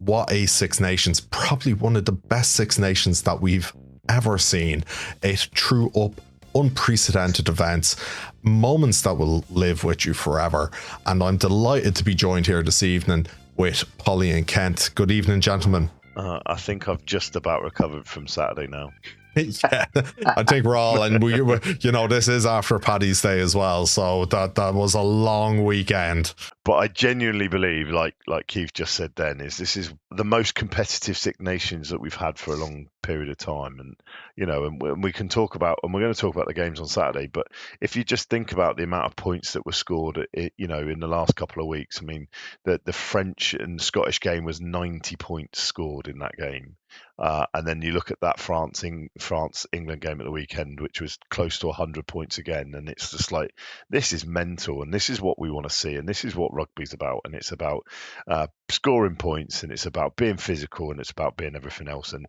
what a Six Nations, probably one of the best Six Nations that we've ever seen. It threw up unprecedented events, moments that will live with you forever. And I'm delighted to be joined here this evening with Polly and Kent. Good evening, gentlemen. I think I've just about recovered from Saturday now. Yeah, I think we're all, and we, you know, this is after Paddy's Day as well, so that was a long weekend. But I genuinely believe, like Keith just said then, this is the most competitive Six Nations that we've had for a long period of time. And, you know, and we can talk about, and we're going to talk about the games on Saturday, but if you just think about the amount of points that were scored, you know, in the last couple of weeks, I mean, the French and Scottish game was 90 points scored in that game. And then you look at that France-England game at the weekend, which was close to 100 points again. And it's just like, this is mental, and this is what we want to see, and this is what rugby's about. And it's about scoring points, and it's about being physical, and it's about being everything else. And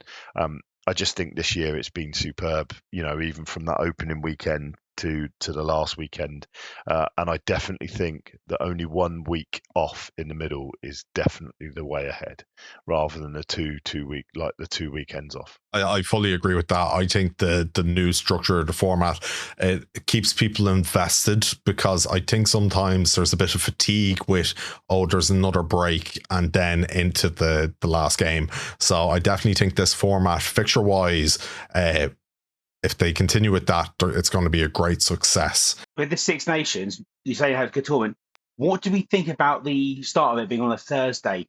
I just think this year it's been superb, you know, even from that opening weekend to the last weekend. And I definitely think that only 1 week off in the middle is definitely the way ahead, rather than the two weekends off. I fully agree with that. I think the new structure, the format, it keeps people invested, because I think sometimes there's a bit of fatigue with, there's another break and then into the last game. So I definitely think this format, fixture wise, if they continue with that, it's going to be a great success. With the Six Nations, you say you have good tournament. What do we think about the start of it being on a Thursday?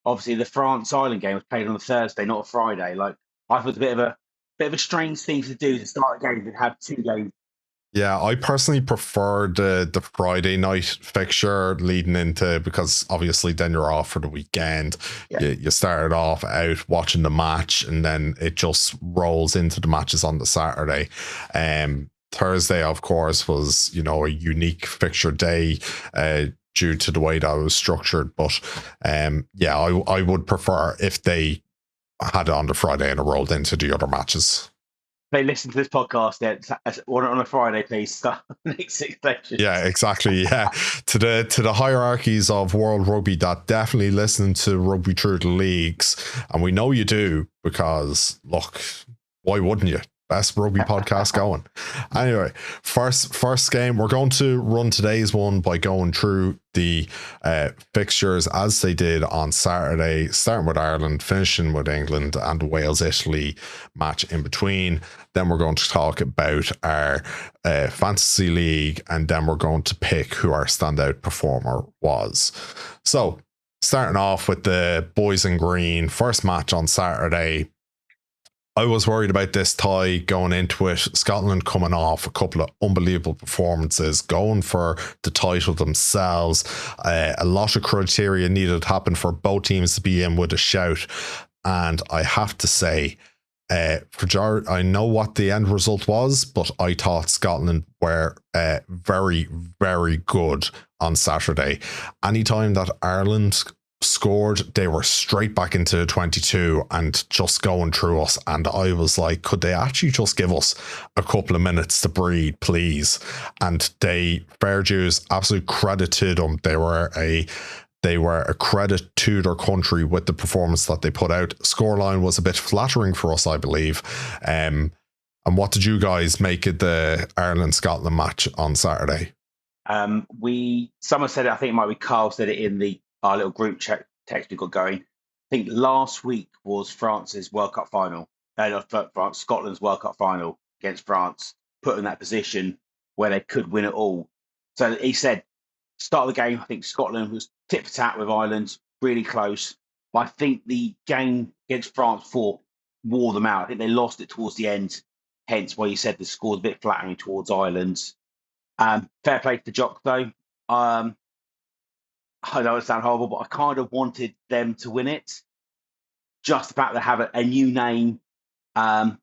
Obviously, the France-Ireland game was played on a Thursday, not a Friday. Like, I thought it was a bit of a strange thing to do to start a game and have 2 games. Yeah, I personally prefer the Friday night fixture leading into, because obviously then you're off for the weekend. Yeah. You started off out watching the match, and then it just rolls into the matches on the Saturday. Thursday, of course, was, you know, a unique fixture day due to the way that it was structured. But yeah, I would prefer if they had it on the Friday and it rolled into the other matches. They listen to this podcast, on a Friday, please start next Six Nations. Yeah, exactly. Yeah, to the hierarchies of World Rugby that definitely listen to Rugby Through the Leagues, and we know you do, because why wouldn't you? Best rugby podcast going. Anyway, first game, we're going to run today's one by going through the fixtures as they did on Saturday, starting with Ireland, finishing with England, and the Wales-Italy match in between. Then we're going to talk about our fantasy league, and then we're going to pick who our standout performer was. So, starting off with the boys in green, first match on Saturday. I was worried about this tie going into it. Scotland coming off a couple of unbelievable performances, going for the title themselves. A lot of criteria needed to happen for both teams to be in with a shout. And I have to say, I know what the end result was, but I thought Scotland were very, very good on Saturday. Anytime that Ireland scored, they were straight back into 22 and just going through us, and I was like, could they actually just give us a couple of minutes to breathe, please? And they, fair dues, absolute credit to them. They were a credit to their country with the performance that they put out. Scoreline was a bit flattering for us, I believe. And what did you guys make of the Ireland-Scotland match on Saturday? Someone said it, I think it might be Carl said it in our little group chat text we got going. I think last week was France's World Cup final. Scotland's World Cup final against France, put in that position where they could win it all. So he said, start of the game, I think Scotland was tit for tat with Ireland, really close. But I think the game against France wore them out. I think they lost it towards the end, hence why you said the score's a bit flattering towards Ireland. Fair play to Jock, though. I know it sounds horrible, but I kind of wanted them to win it. Just the fact they have a new name. And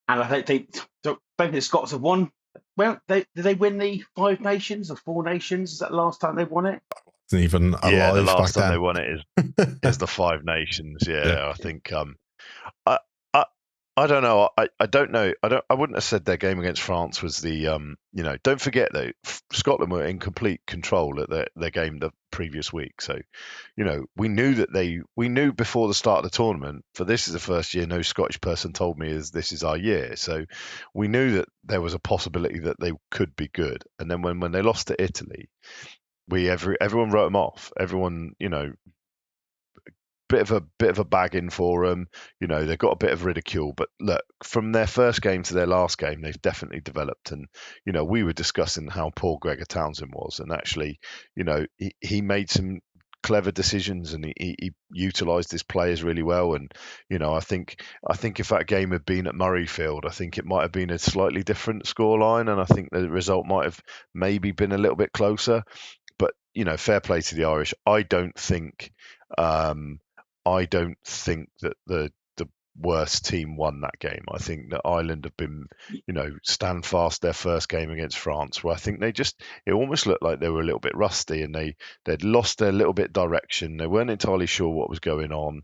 I think the Scots have won. Well, did they win the 5 Nations or 4 Nations? Is that the last time they won it? Wasn't even alive. Yeah, the last time then. they won it is the 5 Nations. Yeah. I think I don't know. I don't know. I wouldn't have said their game against France was the don't forget though, Scotland were in complete control at their game the previous week. So, we knew before the start of the tournament, for this is the first year no Scottish person told me this is our year. So we knew that there was a possibility that they could be good. And then when they lost to Italy, everyone wrote them off. Everyone, bit of a bagging for them. They've got a bit of ridicule, but look, from their first game to their last game, they've definitely developed. And we were discussing how poor Gregor Townsend was, and actually, he made some clever decisions, and he utilised his players really well. And I think if that game had been at Murrayfield, I think it might have been a slightly different scoreline, and I think the result might have maybe been a little bit closer. But fair play to the Irish. I don't think that the worst team won that game. I think that Ireland have been, stand fast their first game against France, where I think it almost looked like they were a little bit rusty, and they'd lost their little bit direction. They weren't entirely sure what was going on,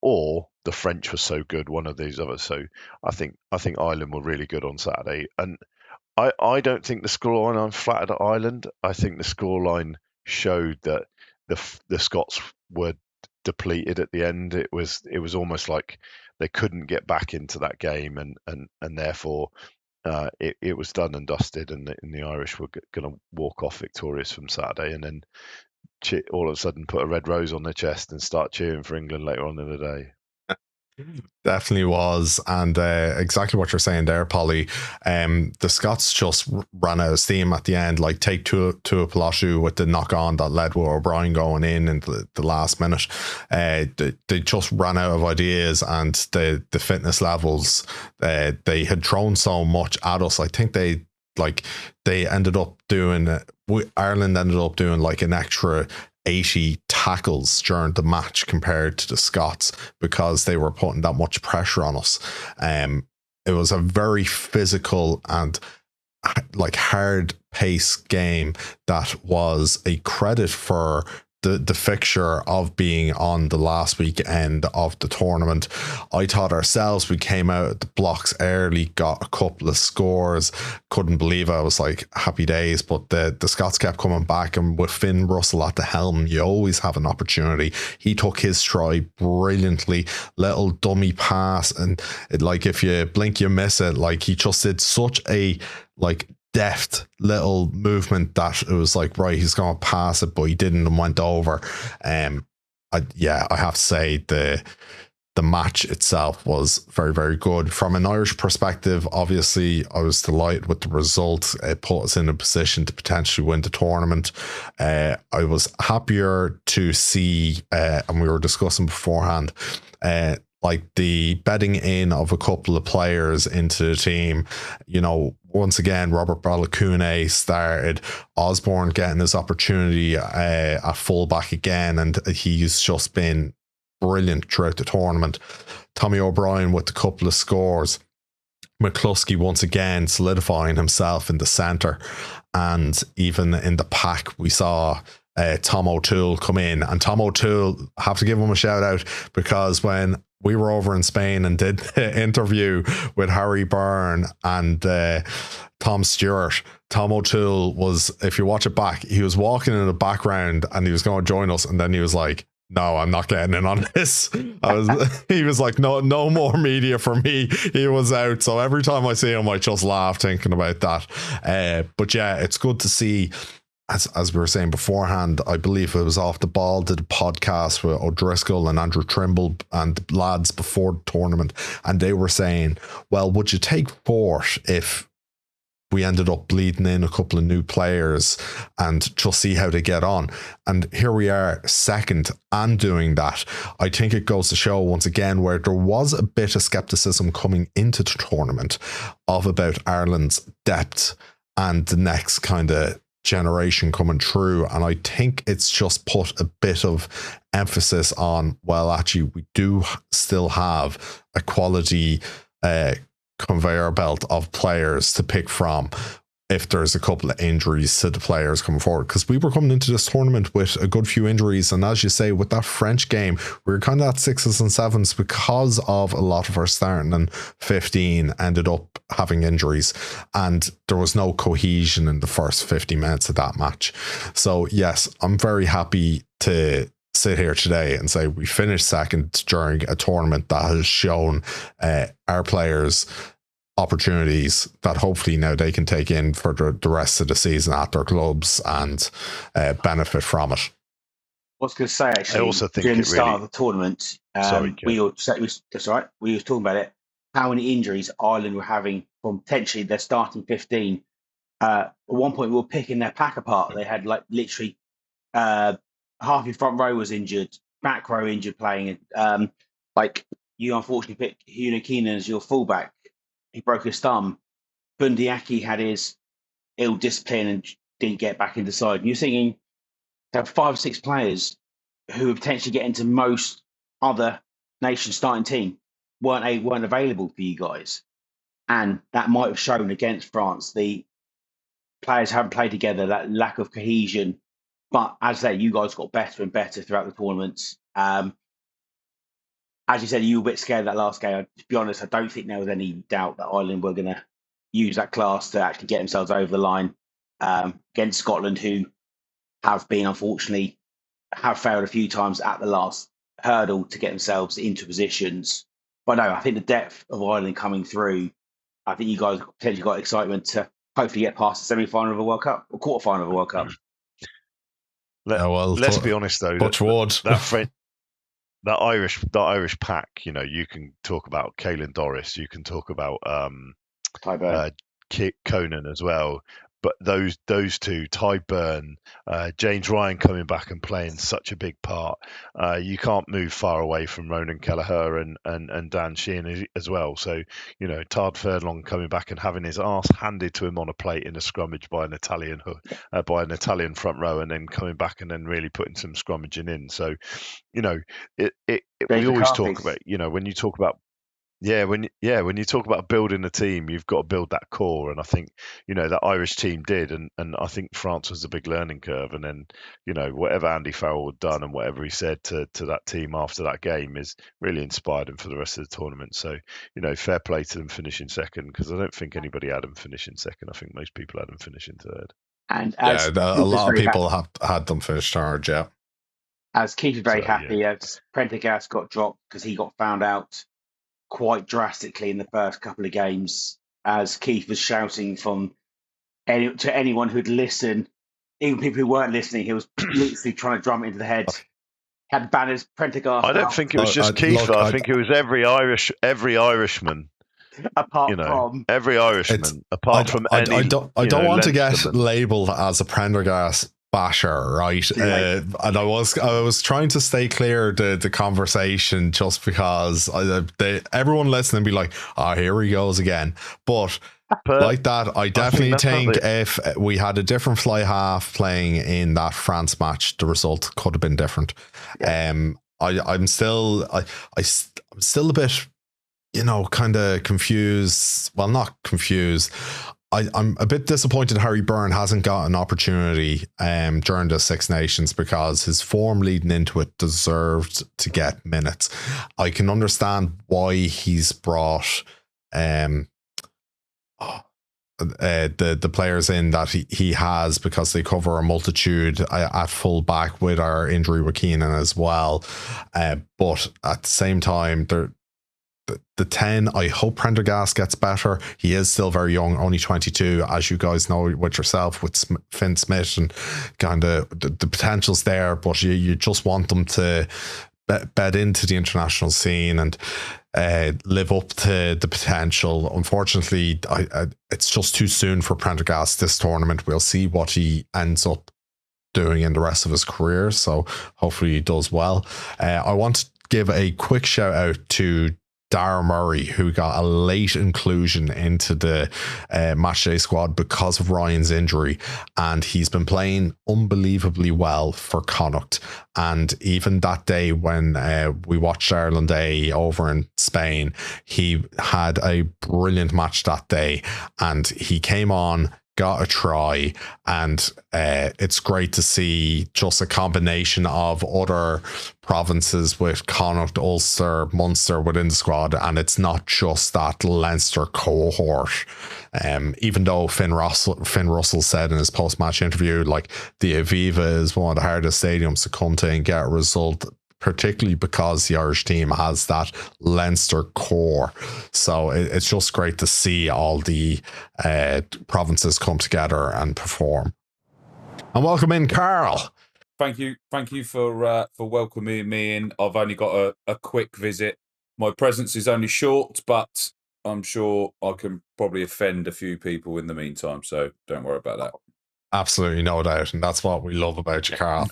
or the French were so good, one of these others. So I think Ireland were really good on Saturday, and I don't think the scoreline I'm flattered at Ireland. I think the scoreline showed that the Scots were depleted at the end. It was almost like they couldn't get back into that game, and therefore it was done and dusted, and the Irish were going to walk off victorious from Saturday, and then all of a sudden put a red rose on their chest and start cheering for England later on in the day. Definitely was. And exactly what you're saying there, Polly. The Scots just ran out of steam at the end. Like, take Tuipulotu with the knock on that led with O'Brien going in the last minute. They just ran out of ideas, and the fitness levels, they had thrown so much at us. I think they ended up doing, Ireland ended up doing like an extra 80 tackles during the match compared to the Scots, because they were putting that much pressure on us. It was a very physical and like hard paced game that was a credit for the fixture of being on the last weekend of the tournament. I thought ourselves, we came out of the blocks early, got a couple of scores, couldn't believe it. I was like, happy days. But the Scots kept coming back, and with Finn Russell at the helm, you always have an opportunity. He took his stride brilliantly, little dummy pass, and if you blink you miss it. Like, he just did such a deft little movement that it was like, right, he's going to pass it, but he didn't and went over. I have to say the match itself was very, very good. From an Irish perspective, obviously, I was delighted with the result. It put us in a position to potentially win the tournament. I was happier to see, and we were discussing beforehand, the betting in of a couple of players into the team. Once again, Robert Balakune started, Osborne getting his opportunity at fullback again, and he's just been brilliant throughout the tournament. Tommy O'Brien with a couple of scores. McCloskey once again solidifying himself in the centre, and even in the pack we saw Tom O'Toole come in. And Tom O'Toole, I have to give him a shout out, because when we were over in Spain and did the interview with Harry Byrne and Tom Stewart, Tom O'Toole was, if you watch it back, he was walking in the background and he was going to join us, and then he was like, no, I'm not getting in on this. He was like, no more media for me. He was out. So every time I see him, I just laugh thinking about that. But yeah, it's good to see. As we were saying beforehand, I believe it was Off the Ball did a podcast with O'Driscoll and Andrew Trimble and the lads before the tournament, and they were saying, well, would you take fourth if we ended up bleeding in a couple of new players and just see how they get on? And here we are, second, and doing that. I think it goes to show once again where there was a bit of skepticism coming into the tournament about Ireland's depth and the next kind of generation coming through, and I think it's just put a bit of emphasis on, well, actually we do still have a quality conveyor belt of players to pick from. if there's a couple of injuries to the players coming forward, because we were coming into this tournament with a good few injuries, and as you say, with that French game, we were kind of at 6s and 7s because of a lot of our starting and 15 ended up having injuries, and there was no cohesion in the first 50 minutes of that match. So yes, I'm very happy to sit here today and say we finished second during a tournament that has shown our players opportunities that hopefully now they can take in for the rest of the season at their clubs and benefit from it. I was going to say, actually, I also think during the it start really- of the tournament, Sorry, we were talking about it, how many injuries Ireland were having from potentially their starting 15. At one point, we were picking their pack apart. They had like literally half your front row was injured, back row injured playing. Like you unfortunately picked Hugh Keenan as your fullback. He broke his thumb. Bundiaki had his ill discipline and didn't get back into the side. And you're thinking to have 5 or 6 players who would potentially get into most other nations' starting team weren't available for you guys. And that might have shown against France. The players haven't played together, that lack of cohesion. But as I say, you guys got better and better throughout the tournaments. As you said, you were a bit scared that last game. To be honest, I don't think there was any doubt that Ireland were going to use that class to actually get themselves over the line against Scotland, who have been, unfortunately, have failed a few times at the last hurdle to get themselves into positions. But no, I think the depth of Ireland coming through, I think you guys potentially got excitement to hopefully get past the semi-final of a World Cup or quarter-final of a World Cup. Let's be honest, though. That Irish pack, you know, you can talk about Caelan Doris, you can talk about Conan as well, but those two, Ty Byrne, James Ryan coming back and playing such a big part. You can't move far away from Ronan Kelleher and Dan Sheehan as well. So, you know, Tard Furlong coming back and having his arse handed to him on a plate in a scrummage by an Italian front row, and then coming back and then really putting some scrummaging in. So, you know, we always talk about, you know, when you talk about when you talk about building a team, you've got to build that core, and I think, you know, that Irish team did, and I think France was a big learning curve. And then, you know, whatever Andy Farrell had done and whatever he said to that team after that game is really inspired him for the rest of the tournament. So, you know, fair play to them finishing second, because I don't think anybody had them finishing second. I think most people had them finishing third. And a lot of people have had them finish third, yeah. As Keith is very happy, as Prendergast got dropped because he got found out quite drastically in the first couple of games, as Keith was shouting to anyone who'd listen, even people who weren't listening. He was literally trying to drum it into the head. Had banners, Prendergast. I don't think it was just Keith. I think it was every Irishman. Apart from every Irishman, apart from any. I don't want to get labelled as a Prendergast basher, right? And I was trying to stay clear the conversation, just because everyone listening be like, here he goes again. But like that, I definitely think if we had a different fly half playing in that France match, the result could have been different. I'm still a bit, you know, kind of confused. Well, not confused. I'm a bit disappointed Harry Byrne hasn't got an opportunity during the Six Nations, because his form leading into it deserved to get minutes. I can understand why he's brought the players in that he has, because they cover a multitude at full back with our injury with Keenan as well. But at the same time, the 10, I hope Prendergast gets better. He is still very young, only 22, as you guys know with yourself, with Finn Smith, and kind of the potential's there, but you just want them to bed into the international scene and live up to the potential. Unfortunately, it's just too soon for Prendergast this tournament. We'll see what he ends up doing in the rest of his career, so hopefully he does well. I want to give a quick shout out to Dara Murray, who got a late inclusion into the matchday squad because of Ryan's injury, and he's been playing unbelievably well for Connacht. And even that day when we watched Ireland A over in Spain, he had a brilliant match that day, and he came on, got a try, and it's great to see just a combination of other provinces with Connacht, Ulster, Munster within the squad, and it's not just that Leinster cohort. Even though Finn Russell said in his post-match interview, like, the Aviva is one of the hardest stadiums to come to and get a result, particularly because the Irish team has that Leinster core. So it's just great to see all the provinces come together and perform. And welcome in, Carl. Thank you for welcoming me in. I've only got a quick visit. My presence is only short, but I'm sure I can probably offend a few people in the meantime, so don't worry about that. Absolutely, no doubt, and that's what we love about you, Carl.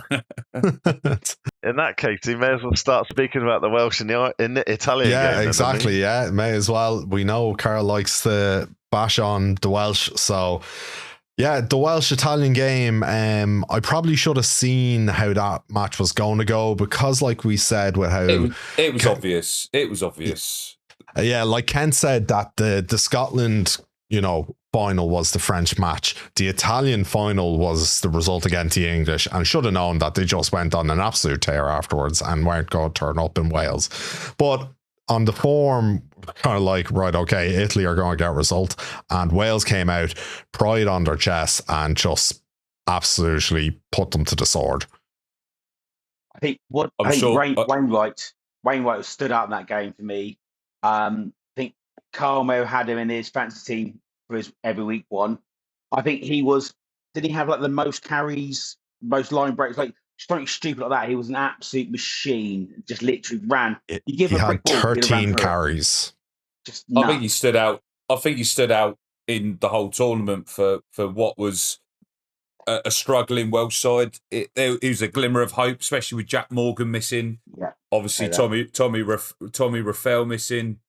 In that case, he may as well start speaking about the Welsh in the Italian game. Yeah, exactly. Yeah, may as well. We know Carl likes to bash on the Welsh, so yeah, the Welsh-Italian game, I probably should have seen how that match was going to go, because like we said with how... It was obvious. It was obvious. Yeah, like Ken said, that the Scotland, final was the French match. The Italian final was the result against the English, and should have known that they just went on an absolute tear afterwards and weren't going to turn up in Wales. But on the form, kind of like, right, okay, Italy are going to get a result, and Wales came out, pride on their chest, and just absolutely put them to the sword. I think Wainwright stood out in that game for me. I think Carmo had him in his fantasy team for his every week one. I think did he have like the most carries, most line breaks, like something stupid like that? He was an absolute machine. Just literally ran. He had 13 carries. I think he stood out. I think he stood out in the whole tournament for what was a struggling Welsh side. It was a glimmer of hope, especially with Jack Morgan missing. Yeah, obviously Tommy Raphael missing.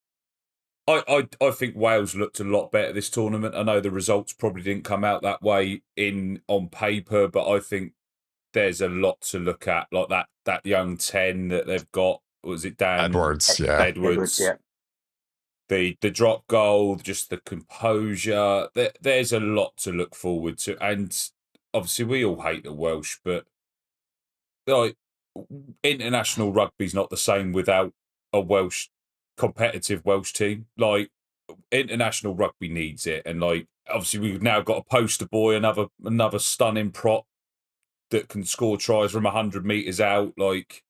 I think Wales looked a lot better this tournament. I know the results probably didn't come out that way on paper, but I think there's a lot to look at, like that young 10 that they've got. Was it Dan Edwards? Yeah, Edwards. Yeah. The drop goal, just the composure. There's a lot to look forward to, and obviously we all hate the Welsh, but like, international rugby's not the same without a competitive Welsh team. Like, international rugby needs it, and like, obviously we've now got a poster boy, another stunning prop that can score tries from 100 meters out. Like,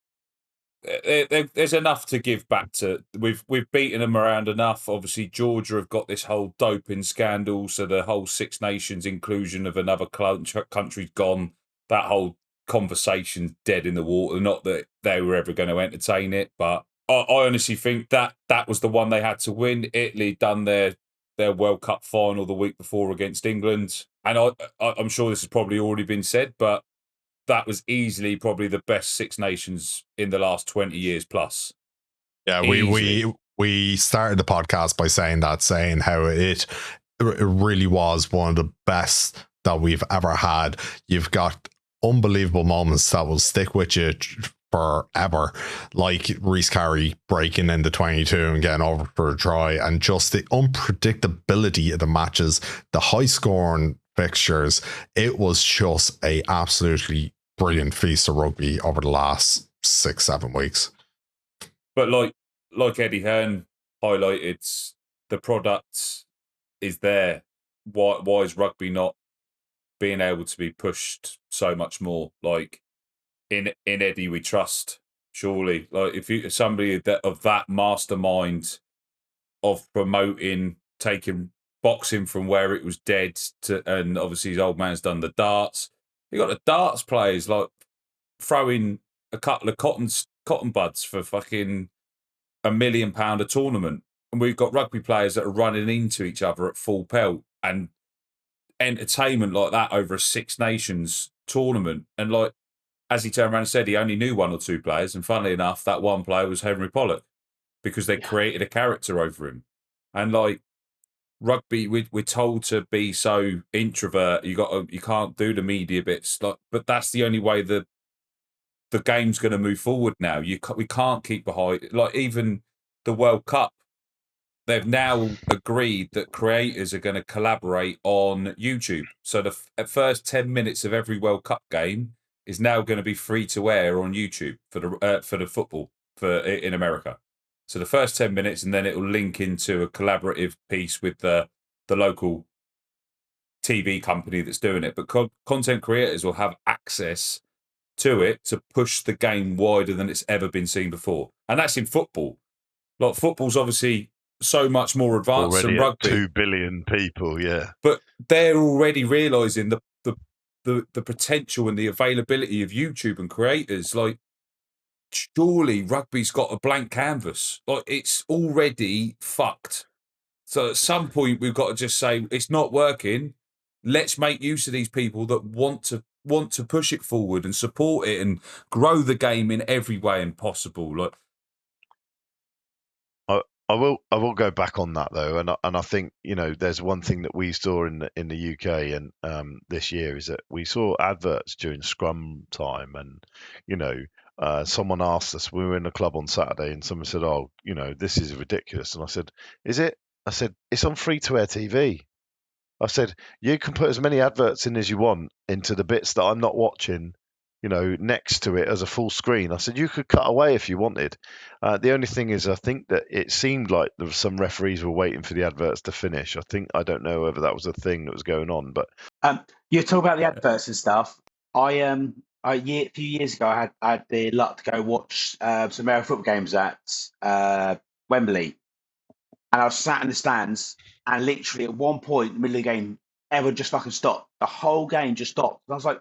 there's enough to give back to. We've beaten them around enough. Obviously Georgia have got this whole doping scandal, so the whole Six Nations inclusion of another country's gone. That whole conversation's dead in the water. Not that they were ever going to entertain it, but I honestly think that was the one they had to win. Italy done their World Cup final the week before against England, and I'm sure this has probably already been said, but that was easily probably the best Six Nations in the last 20 years plus. Yeah, we started the podcast by saying how it really was one of the best that we've ever had. You've got unbelievable moments that will stick with you forever, like Rhys Carre breaking into 22 and getting over for a try, and just the unpredictability of the matches, the high scoring fixtures. It was just a absolutely brilliant feast of rugby over the last 6-7 weeks. But like Eddie Hearn highlighted, the product is there. Why is rugby not being able to be pushed so much more? Like, in Eddie we trust, surely. Like, if somebody of that mastermind of promoting, taking boxing from where it was dead to, and obviously his old man's done the darts. You got the darts players like throwing a couple of cotton buds for fucking £1 million a tournament, and we've got rugby players that are running into each other at full pelt, and entertainment like that over a Six Nations tournament. And like, as he turned around and said, he only knew one or two players, and funnily enough, that one player was Henry Pollock, because they created a character over him. And like, rugby, we're told to be so introvert. You can't do the media bits. Like, but that's the only way the game's going to move forward now. We can't keep behind. Like, even the World Cup, they've now agreed that creators are going to collaborate on YouTube. So the first 10 minutes of every World Cup game is now going to be free to air on YouTube for the football in America. So the first 10 minutes, and then it will link into a collaborative piece with the local TV company that's doing it. But content creators will have access to it to push the game wider than it's ever been seen before. And that's in football. Like, football's obviously so much more advanced already than rugby. 2 billion people, yeah. But they're already realising the potential and the availability of YouTube and creators. Like, surely rugby's got a blank canvas. Like, it's already fucked. So at some point we've got to just say it's not working. Let's make use of these people that want to push it forward and support it and grow the game in every way possible. Like, I will go back on that though, and I think, you know, there's one thing that we saw in the UK and this year is that we saw adverts during scrum time, and you know, someone asked us, we were in a club on Saturday, and someone said, "Oh, you know, this is ridiculous," and I said, "Is it?" I said, "It's on free to air TV." I said, "You can put as many adverts in as you want into the bits that I'm not watching, you know, next to it as a full screen." I said, "You could cut away if you wanted." The only thing is, I think that it seemed like there was some referees were waiting for the adverts to finish. I don't know whether that was a thing that was going on, but you talk about the adverts and stuff. A few years ago, I had the luck to go watch some American football games at Wembley, and I was sat in the stands, and literally at one point in the middle of the game, everyone just fucking stopped. The whole game just stopped. And I was like,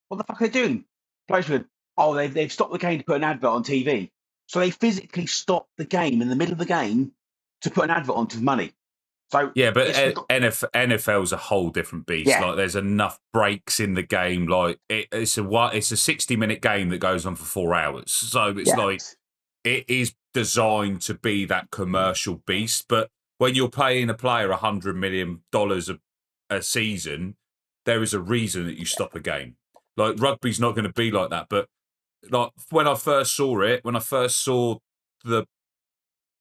"What the fuck are they doing?" Players went, "Oh, they've stopped the game to put an advert on TV." So they physically stopped the game in the middle of the game to put an advert on for money. So yeah, but NFL's a whole different beast. Yeah. Like, there's enough breaks in the game. Like, it's a 60-minute game that goes on for 4 hours. So it's like, it is designed to be that commercial beast. But when you're paying a player $100 million a season, there is a reason that you stop a game. Like, rugby's not going to be like that. But like, when I first saw the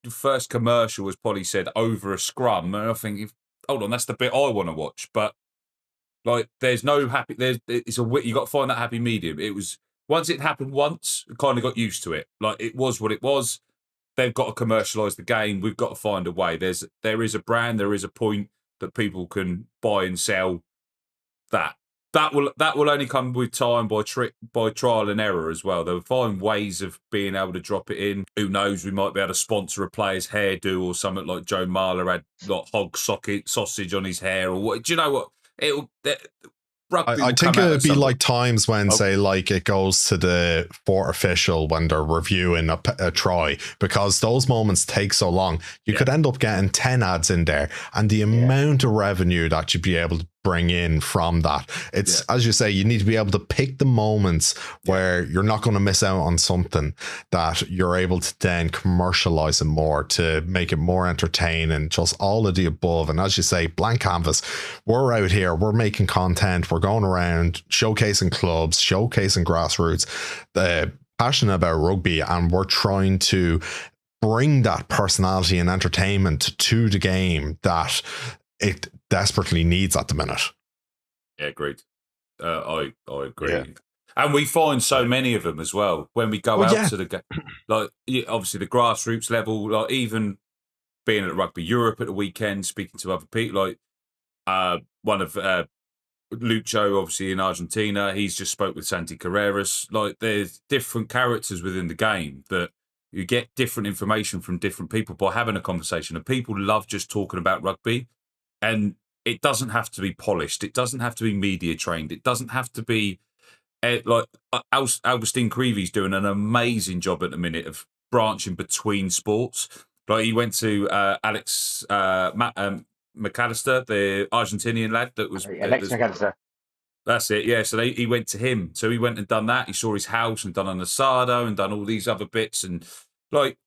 first commercial, as Polly said, over a scrum, and I think, hold on, that's the bit I want to watch. But like, there's no happy. You got to find that happy medium. It was, once it happened once, I kind of got used to it. Like, it was what it was. They've got to commercialise the game. We've got to find a way. There is a brand. There is a point that people can buy and sell. That will only come with time, by trial and error as well. They'll find ways of being able to drop it in. Who knows? We might be able to sponsor a player's hairdo or something, like Joe Marler had like hog sausage on his hair, or what? Do you know what? I think it would be like times when, say, like it goes to the fourth official when they're reviewing a try, because those moments take so long. You could end up getting 10 ads in there, and the amount of revenue that you'd be able to bring in from that. It's, as you say, you need to be able to pick the moments where you're not going to miss out on something, that you're able to then commercialize it more to make it more entertaining, just all of the above. And as you say, blank canvas. We're out here, we're making content, we're going around showcasing clubs, showcasing grassroots, passionate about rugby, and we're trying to bring that personality and entertainment to the game that it desperately needs at the minute. Yeah, agreed. I agree. Yeah. And we find so many of them as well when we go out to the game. Like, obviously the grassroots level, like even being at Rugby Europe at the weekend, speaking to other people, like one of Lucho, obviously in Argentina, he's just spoke with Santi Carreras. Like, there's different characters within the game that you get different information from different people by having a conversation. And people love just talking about rugby. And it doesn't have to be polished. It doesn't have to be media trained. It doesn't have to be like Augustine Creevy's doing an amazing job at the minute of branching between sports. Like, he went to Alex McAllister, the Argentinian lad that was Alex McAllister. That's it, yeah. So he went to him. So he went and done that. He saw his house and done an asado and done all these other bits, and like,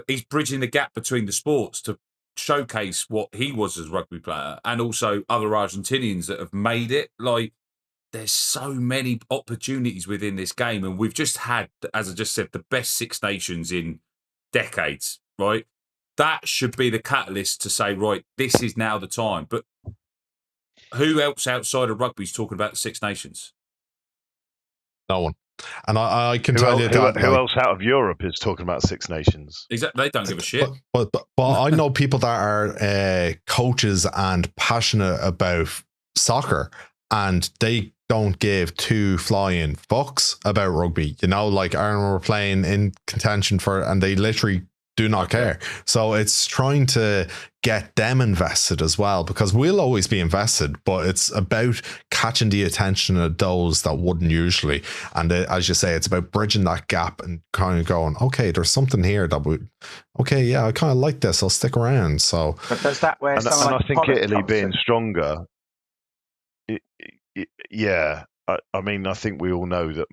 he's bridging the gap between the sports to showcase what he was as a rugby player, and also other Argentinians that have made it. Like, there's so many opportunities within this game, and we've just had, as I just said, the best Six Nations in decades, right? that should be the catalyst to say, right, this is now the time. But who else outside of rugby is talking about the Six Nations? No one. And I can Who tell else, you that. who else out of Europe is talking about Six Nations? Exactly, they don't give a shit. But I know people that are coaches and passionate about soccer, and they don't give two flying fucks about rugby. You know, like Ireland were playing in contention for, and they literally do not care. So it's trying to get them invested as well, because we'll always be invested, but it's about catching the attention of those that wouldn't usually. And as you say, it's about bridging that gap and kind of going, okay, there's something here that would, okay, yeah, I kind of like this, I'll stick around. So, but does that where and I think Italy being stronger, yeah, I mean, I think we all know that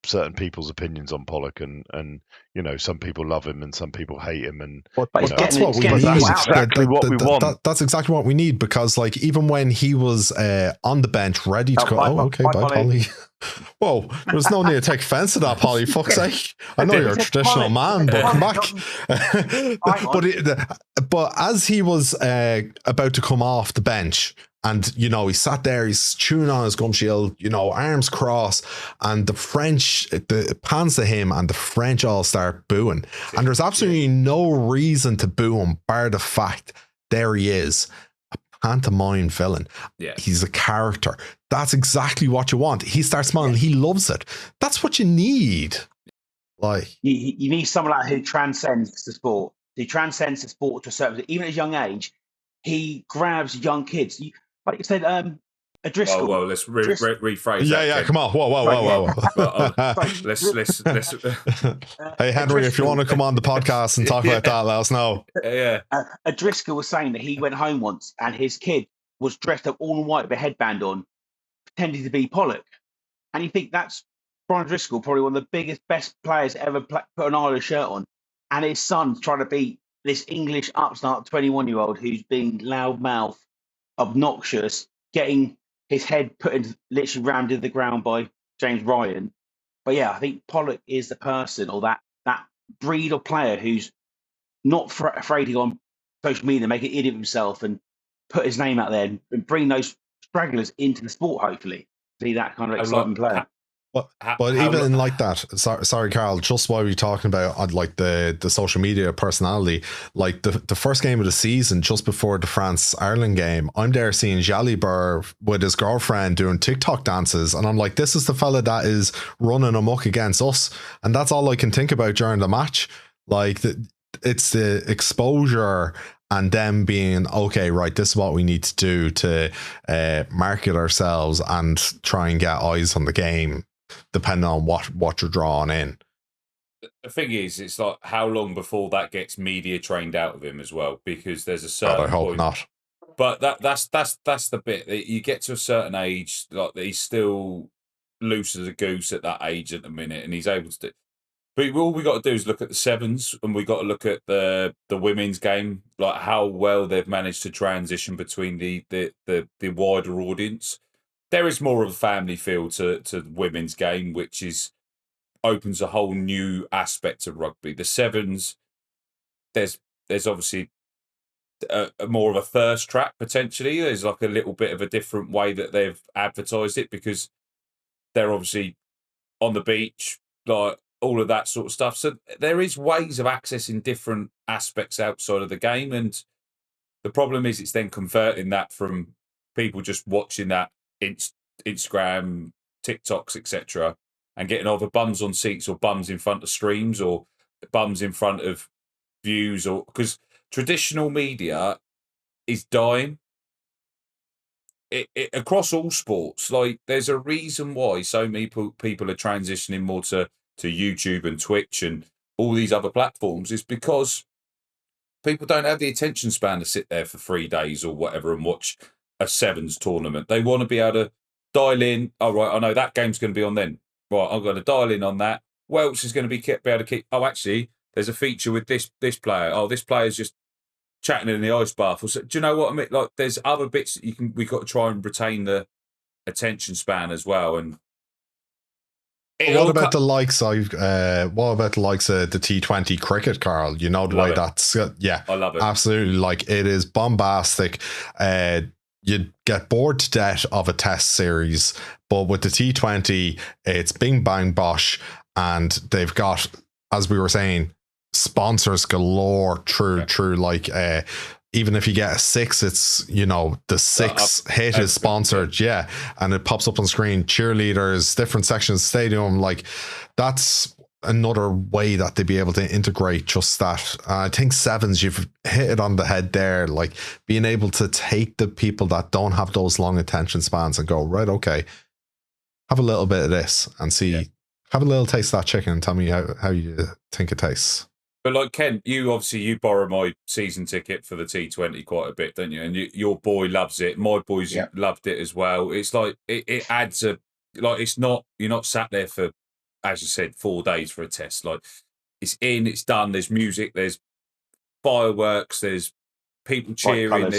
certain people's opinions on Pollock, and you know, some people love him and some people hate him, and that's what we need. That's exactly what we want. That's exactly what we need, because like even when he was on the bench ready to go, bye Polly. Whoa, there's no need to take offense to that, Polly. Fuck's sake. I know you're a traditional man, but come back. But as he was about to come off the bench, and, you know, he sat there, he's chewing on his gum shield, you know, arms crossed, and the French, it pans to him, and the French all start booing. And there's absolutely no reason to boo him, bar the fact there he is, a pantomime villain. Yeah. He's a character. That's exactly what you want. He starts smiling, he loves it. That's what you need. Like, you need someone like who transcends the sport. He transcends the sport to a certain, even at a young age, he grabs young kids. Like you said, a Driscoll. Well, let's rephrase that. Yeah, come on. Whoa. Let's. Hey, Henry, if you want to come on the podcast and talk about that, let us know. Yeah. A Driscoll was saying that he went home once and his kid was dressed up all in white with a headband on, pretending to be Pollock. And you think that's Brian Driscoll, probably one of the biggest, best players ever put an Irish shirt on. And his son's trying to beat this English upstart 21-year-old who's being loudmouth, obnoxious, getting his head put in, literally rammed into the ground by James Ryan. But yeah, I think Pollock is the person, or that breed of player who's not afraid to go on social media and make an idiot of himself and put his name out there and bring those stragglers into the sport, hopefully. Be that kind of exciting player. But even like that, sorry, Carl, just while we're talking about like the social media personality, like the first game of the season, just before the France-Ireland game, I'm there seeing Jalibert with his girlfriend doing TikTok dances, and I'm like, this is the fella that is running amok against us, and that's all I can think about during the match. Like, it's the exposure and them being, okay, right, this is what we need to do to market ourselves and try and get eyes on the game, depending on what you're drawing in. The thing is, it's like how long before that gets media trained out of him as well, because there's a certain I hope point. not. But that's the bit that you get to a certain age, like he's still loose as a goose at that age at the minute, and he's able to do. But all we got to do is look at the sevens, and we got to look at the women's game, like how well they've managed to transition between the wider audience. There is more of a family feel to women's game, which opens a whole new aspect of rugby. The sevens, there's obviously a more of a thirst trap potentially. There's like a little bit of a different way that they've advertised it, because they're obviously on the beach, like all of that sort of stuff. So there is ways of accessing different aspects outside of the game, and the problem is it's then converting that from people just watching that Instagram, TikToks, etc., and getting either bums on seats or bums in front of streams or bums in front of views, or because traditional media is dying. It across all sports. Like, there's a reason why so many people are transitioning more to YouTube and Twitch and all these other platforms, is because people don't have the attention span to sit there for 3 days or whatever and watch a sevens tournament. They want to be able to dial in. Oh, right, I know that game's going to be on then. Right, I'm going to dial in on that. What else is going to be be able to keep? Oh, actually, there's a feature with this player. Oh, this player's just chatting in the ice bath. Do you know what I mean? Like, there's other bits that we've got to try and retain the attention span as well. And What about the likes of the T20 cricket, Carl? You know the way that's I love it. Absolutely. Like, it is bombastic. You'd get bored to death of a test series, but with the T20, it's bing bang bosh, and they've got, as we were saying, sponsors galore. True. Like, even if you get a 6, it's, you know, the 6 hit is sponsored, and it pops up on screen. Cheerleaders, different sections of the stadium, like, that's another way that they'd be able to integrate just that. I think sevens, you've hit it on the head there, like being able to take the people that don't have those long attention spans and go, right, okay, have a little bit of this and see, have a little taste of that chicken and tell me how you think it tastes. But like Ken, you borrow my season ticket for the T20 quite a bit, don't you? And your boy loves it. My boys loved it as well. It's like it adds it's not, you're not sat there for, as you said, 4 days for a test. Like, it's in, it's done. There's music, there's fireworks, there's people cheering,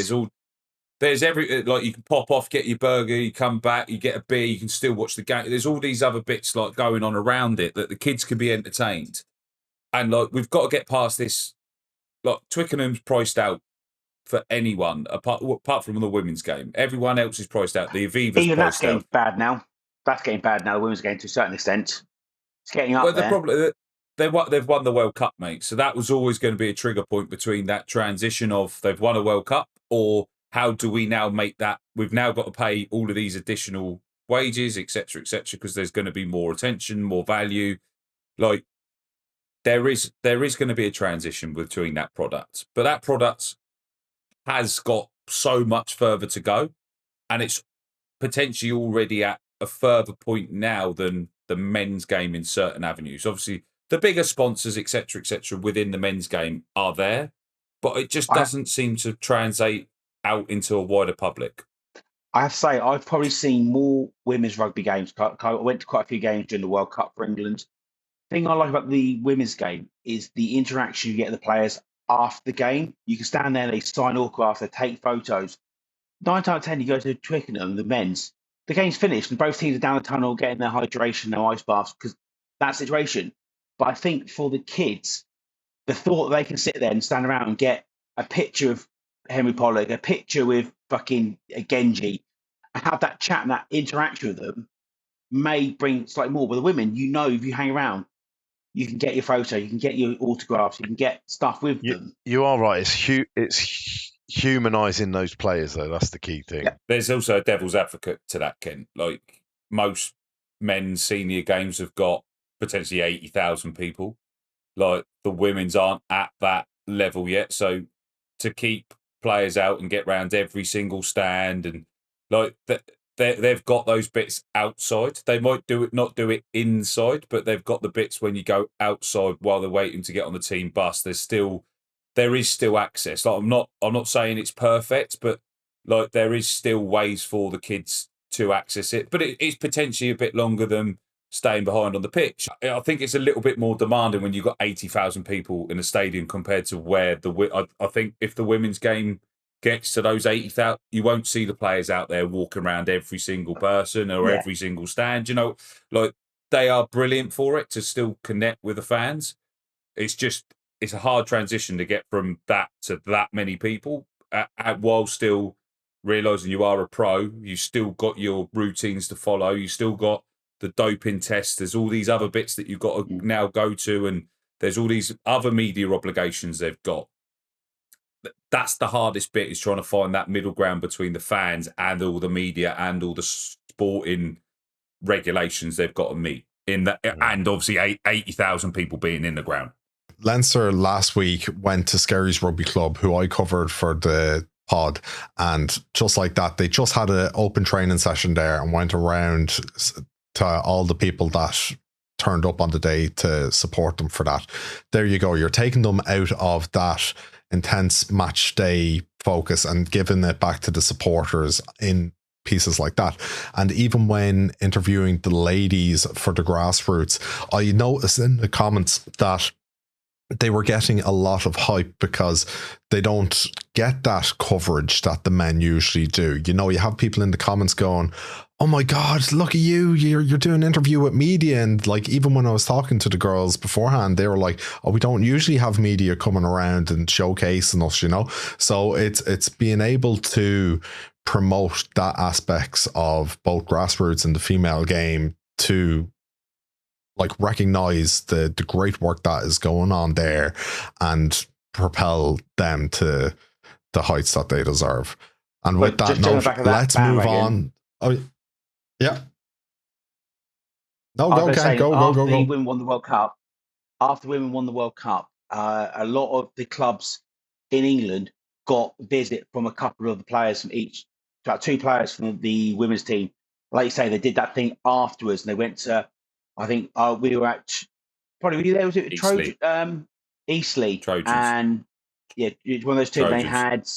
there's every, like, you can pop off, get your burger, you come back, you get a beer, you can still watch the game. There's all these other bits like going on around it that the kids can be entertained. And like, we've got to get past this. Like, Twickenham's priced out for anyone apart from the women's game. Everyone else is priced out. The Aviva's even priced that's getting bad now. That's getting bad now. The women's game, to a certain extent, it's getting up there. Problem, they've won the World Cup, mate. So that was always going to be a trigger point between that transition of they've won a World Cup, or how do we now make that? We've now got to pay all of these additional wages, etc., because there's going to be more attention, more value. Like, there is going to be a transition between that product, but that product has got so much further to go, and it's potentially already at a further point now than the men's game in certain avenues. Obviously, the bigger sponsors, etc., within the men's game are there, but it just doesn't seem to translate out into a wider public. I have to say, I've probably seen more women's rugby games. I went to quite a few games during the World Cup for England. The thing I like about the women's game is the interaction you get with the players after the game. You can stand there, they sign autographs, they take photos. 9 out of 10, you go to Twickenham, the men's, the game's finished and both teams are down the tunnel getting their hydration, their ice baths, because that situation. But I think for the kids, the thought that they can sit there and stand around and get a picture of Henry Pollock, a picture with fucking Genji, and have that chat and that interaction with them may bring slightly more. With the women, you know, if you hang around, you can get your photo, you can get your autographs, you can get stuff with them. You are right. It's humanising those players, though. That's the key thing. Yeah. There's also a devil's advocate to that, Ken. Like, most men's senior games have got potentially 80,000 people. Like, the women's aren't at that level yet. So to keep players out and get round every single stand, and like they've got those bits outside. They might not do it inside, but they've got the bits when you go outside while they're waiting to get on the team bus. There is still access. Like, I'm not saying it's perfect, but like, there is still ways for the kids to access it. But it is potentially a bit longer than staying behind on the pitch. I think it's a little bit more demanding when you've got 80,000 people in a stadium compared to where I think if the women's game gets to those 80,000, you won't see the players out there walking around every single person or every single stand. You know, like, they are brilliant for it to still connect with the fans. It's a hard transition to get from that to that many people while still realising you are a pro. You still got your routines to follow. You still got the doping test. There's all these other bits that you've got to now go to, and there's all these other media obligations they've got. That's the hardest bit, is trying to find that middle ground between the fans and all the media and all the sporting regulations they've got to meet in that, and obviously 80,000 people being in the ground. Leinster last week went to Skerry's Rugby Club, who I covered for the pod, and just like that, they just had an open training session there and went around to all the people that turned up on the day to support them for that. There you go. You're taking them out of that intense match day focus and giving it back to the supporters in pieces like that. And even when interviewing the ladies for the grassroots, I noticed in the comments that they were getting a lot of hype because they don't get that coverage that the men usually do. You know, you have people in the comments going, oh my God, look at you. You're doing an interview with media. And like, even when I was talking to the girls beforehand, they were like, oh, we don't usually have media coming around and showcasing us, you know? So it's being able to promote that aspects of both grassroots and the female game to like recognize the great work that is going on there and propel them to the heights that they deserve. And with that note, let's move on. Oh, yeah. No, go, Ken. Go. Women won the World Cup. After women won the World Cup, a lot of the clubs in England got a visit from a couple of the players from each, about 2 players from the women's team. Like you say, they did that thing afterwards, and they went to, I think we were at, probably there was it Eastleigh, Trojans. And yeah, one of those 2 Trojans. They had.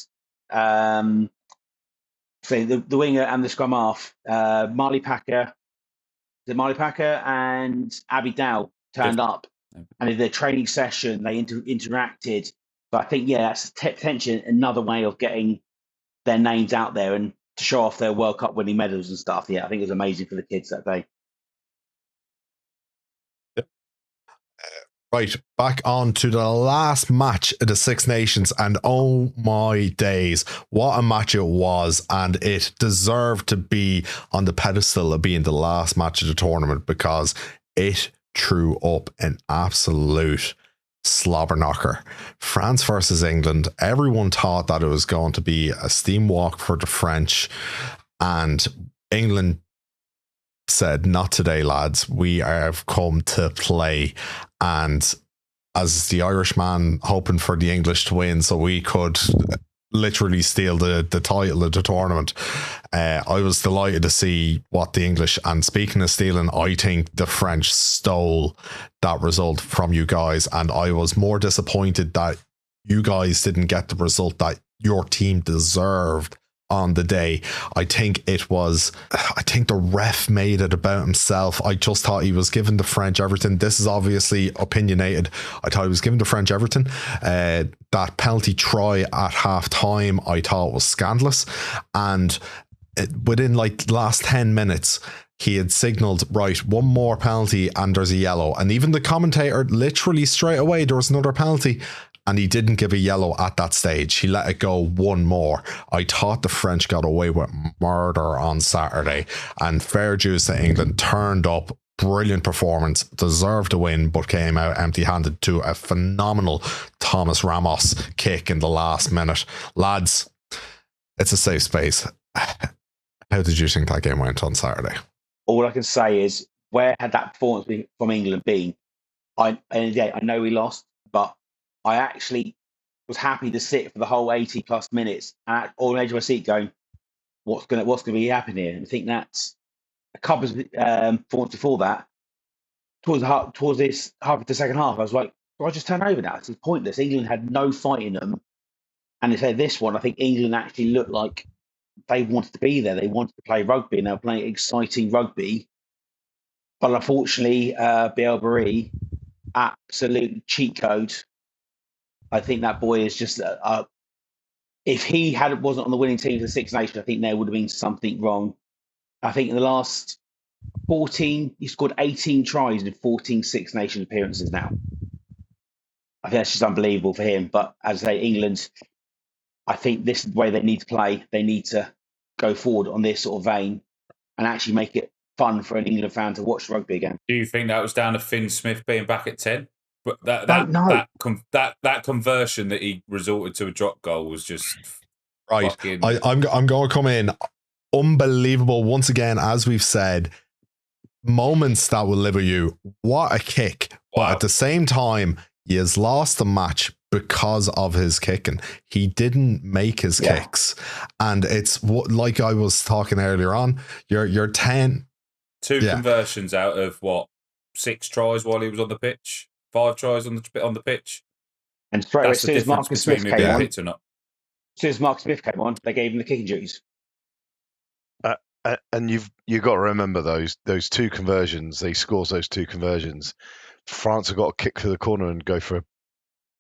So the winger and the scrum half, Marley Packer and Abby Dow turned up, and in their training session they interacted. So I think that's potentially another way of getting their names out there and to show off their World Cup winning medals and stuff. Yeah, I think it was amazing for the kids that day. Right, back on to the last match of the Six Nations, and oh my days, what a match it was, and it deserved to be on the pedestal of being the last match of the tournament because it threw up an absolute slobber knocker. France versus England, everyone thought that it was going to be a steam walk for the French, and England said, not today, lads. We have come to play. And as the Irishman hoping for the English to win so we could literally steal the title of the tournament, I was delighted to see what the English, and speaking of stealing, I think the French stole that result from you guys, and I was more disappointed that you guys didn't get the result that your team deserved on the day. I think the ref made it about himself. I just thought he was giving the French everything. This is obviously opinionated. I thought he was giving the French everything. That penalty try at half time I thought was scandalous, and within like the last 10 minutes he had signalled, right, one more penalty and there's a yellow, and even the commentator literally straight away, there was another penalty, and he didn't give a yellow at that stage. He let it go one more. I thought the French got away with murder on Saturday, and fair dues to England, turned up, brilliant performance, deserved to win, but came out empty-handed to a phenomenal Thomas Ramos kick in the last minute. Lads, it's a safe space. How did you think that game went on Saturday? All I can say is, where had that performance from England been? I know we lost, but I actually was happy to sit for the whole 80 plus minutes and on the edge of my seat going, what's going to be happening here? And I think that's a couple of performances before that. Towards this half of the second half, I was like, do I just turn over now? It's pointless. England had no fight in them. And they said this one, I think England actually looked like they wanted to be there. They wanted to play rugby, and they were playing exciting rugby. But unfortunately, Bielbarré, absolute cheat code. I think that boy is just, if he wasn't on the winning team for the Six Nations, I think there would have been something wrong. I think in the last 14, he scored 18 tries in 14 Six Nations appearances now. I think that's just unbelievable for him. But as I say, England, I think this is the way they need to play. They need to go forward on this sort of vein and actually make it fun for an England fan to watch rugby again. Do you think that was down to Finn Smith being back at 10? But that conversion that he resorted to a drop goal was just right. Fucking... I'm going to come in. Unbelievable. Once again, as we've said, moments that will live with you. What a kick. Wow. But at the same time, he has lost the match because of his kicking. He didn't make his kicks. And it's like I was talking earlier on, you're 10. Two conversions out of 6 tries while he was on the pitch? 5 tries on the pitch. And straight away, as soon as Marcus Smith came on, they gave him the kicking duties. And you've got to remember those 2 conversions. They scores those 2 conversions. France have got to kick through the corner and go for.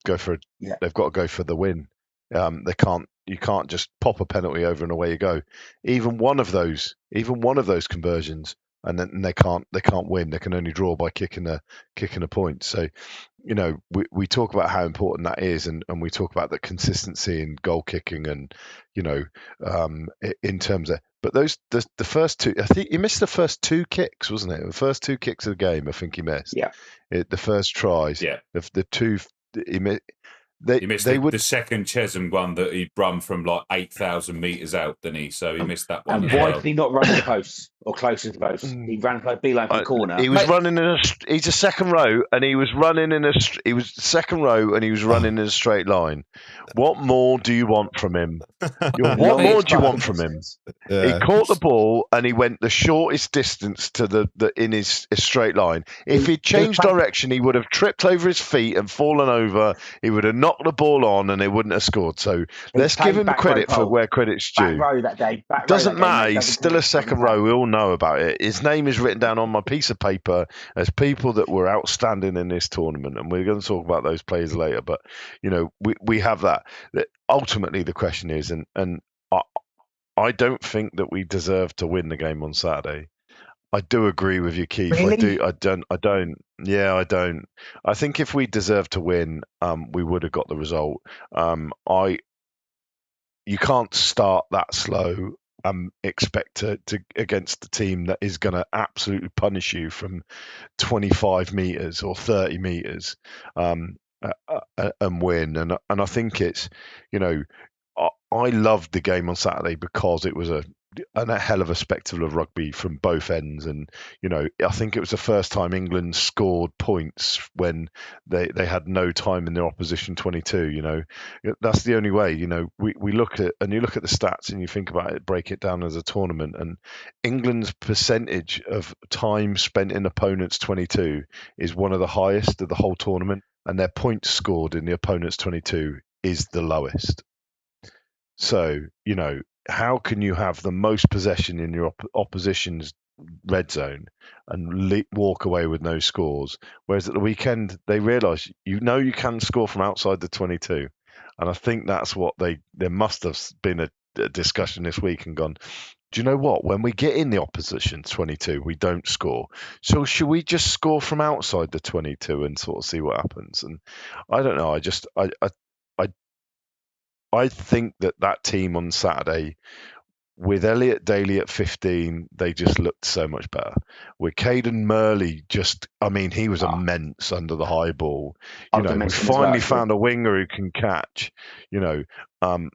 They've got to go for the win. They can't can't just pop a penalty over and away you go. Even one of those conversions, and then they can't win. They can only draw by kicking a point. So, you know, we talk about how important that is, and we talk about the consistency in goal kicking, and you know, in terms of. But the first two, I think he missed the first two kicks, wasn't it? The first two kicks of the game, I think he missed. Yeah. The first tries. Yeah. The two he missed. He missed the second Chesham one that he'd run from like 8,000 metres out, didn't he? So he missed that one. And as why well. did he not run to the post or closer to the post? He ran like beeline from the corner. He was running in he's a second row, and he was running in second row, and he was running in a straight line. What more do you want from him? What more do you want from him? Yeah. He caught the ball and he went the shortest distance to the in his straight line. If he'd changed direction, he would have tripped over his feet and fallen over. He would have knocked the ball on, and they wouldn't have scored. So let's give him credit for where credit's due. Back row that day. Doesn't matter. He's still a second row. We all know about it. His name is written down on my piece of paper as people that were outstanding in this tournament, and we're going to talk about those players later. But you know, we have that. Ultimately, the question is, and I don't think that we deserve to win the game on Saturday. I do agree with you, Keith. Really? I don't. Yeah, I don't. I think if we deserved to win, we would have got the result. You can't start that slow and expect to against the team that is going to absolutely punish you from 25 meters or 30 meters and win. And I think it's, you know, I loved the game on Saturday because it was a hell of a spectacle of rugby from both ends. And, you know, I think it was the first time England scored points when they had no time in their opposition 22, you know. That's the only way, you know, we look at, and you look at the stats and you think about it, break it down as a tournament, and England's percentage of time spent in opponents 22 is one of the highest of the whole tournament, and their points scored in the opponents 22 is the lowest. So, you know, how can you have the most possession in your opposition's red zone and walk away with no scores? Whereas at the weekend, they realised, you can score from outside the 22. And I think that's what there must have been a discussion this week and gone, do you know what? When we get in the opposition's 22, we don't score. So should we just score from outside the 22 and sort of see what happens? And I don't know. I think that team on Saturday, with Elliot Daly at 15, they just looked so much better. With Caden Murley, he was immense under the high ball. You know, we finally found a winger who can catch. You know, I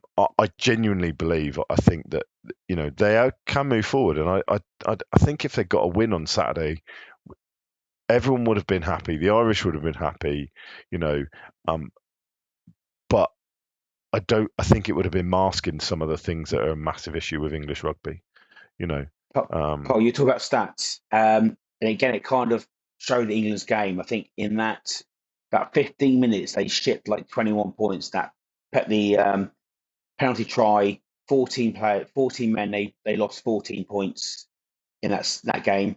genuinely believe, I think that, you know, they can move forward. And I think if they got a win on Saturday, everyone would have been happy. The Irish would have been happy, you know, but I think it would have been masking some of the things that are a massive issue with English rugby, you know. Carl, you talk about stats, and again, it kind of showed England's game. I think in that about 15 minutes, they shipped like 21 points. That the penalty try, 14 men, they lost 14 points in that game.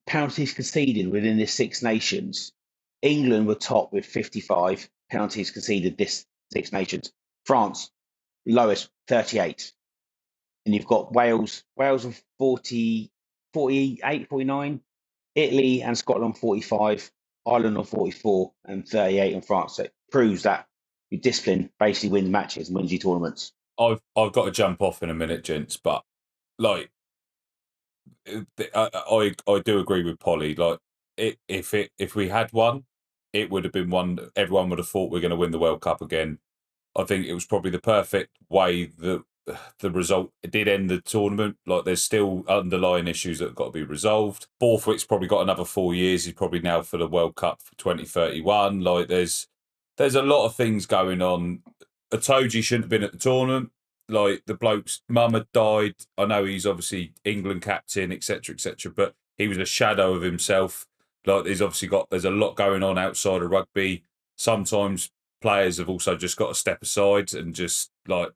Penalties conceded within the Six Nations. England were top with 55 penalties conceded this Six Nations. France, lowest, 38. And you've got Wales on 40, 48, 49. Italy and Scotland 45. Ireland on 44 and 38 in France. So it proves that your discipline basically wins matches and wins your tournaments. I've got to jump off in a minute, gents, but like I do agree with Polly. Like if we had won, it would have been one. Everyone would have thought we're going to win the World Cup again. I think it was probably the perfect way that the result did end the tournament. Like there's still underlying issues that have got to be resolved. Borthwick's probably got another 4 years. He's probably now for the World Cup for 2031. Like there's a lot of things going on. Itoje shouldn't have been at the tournament. Like the bloke's mum had died. I know he's obviously England captain, etc., but he was a shadow of himself. Like there's a lot going on outside of rugby. Sometimes players have also just got to step aside and just like,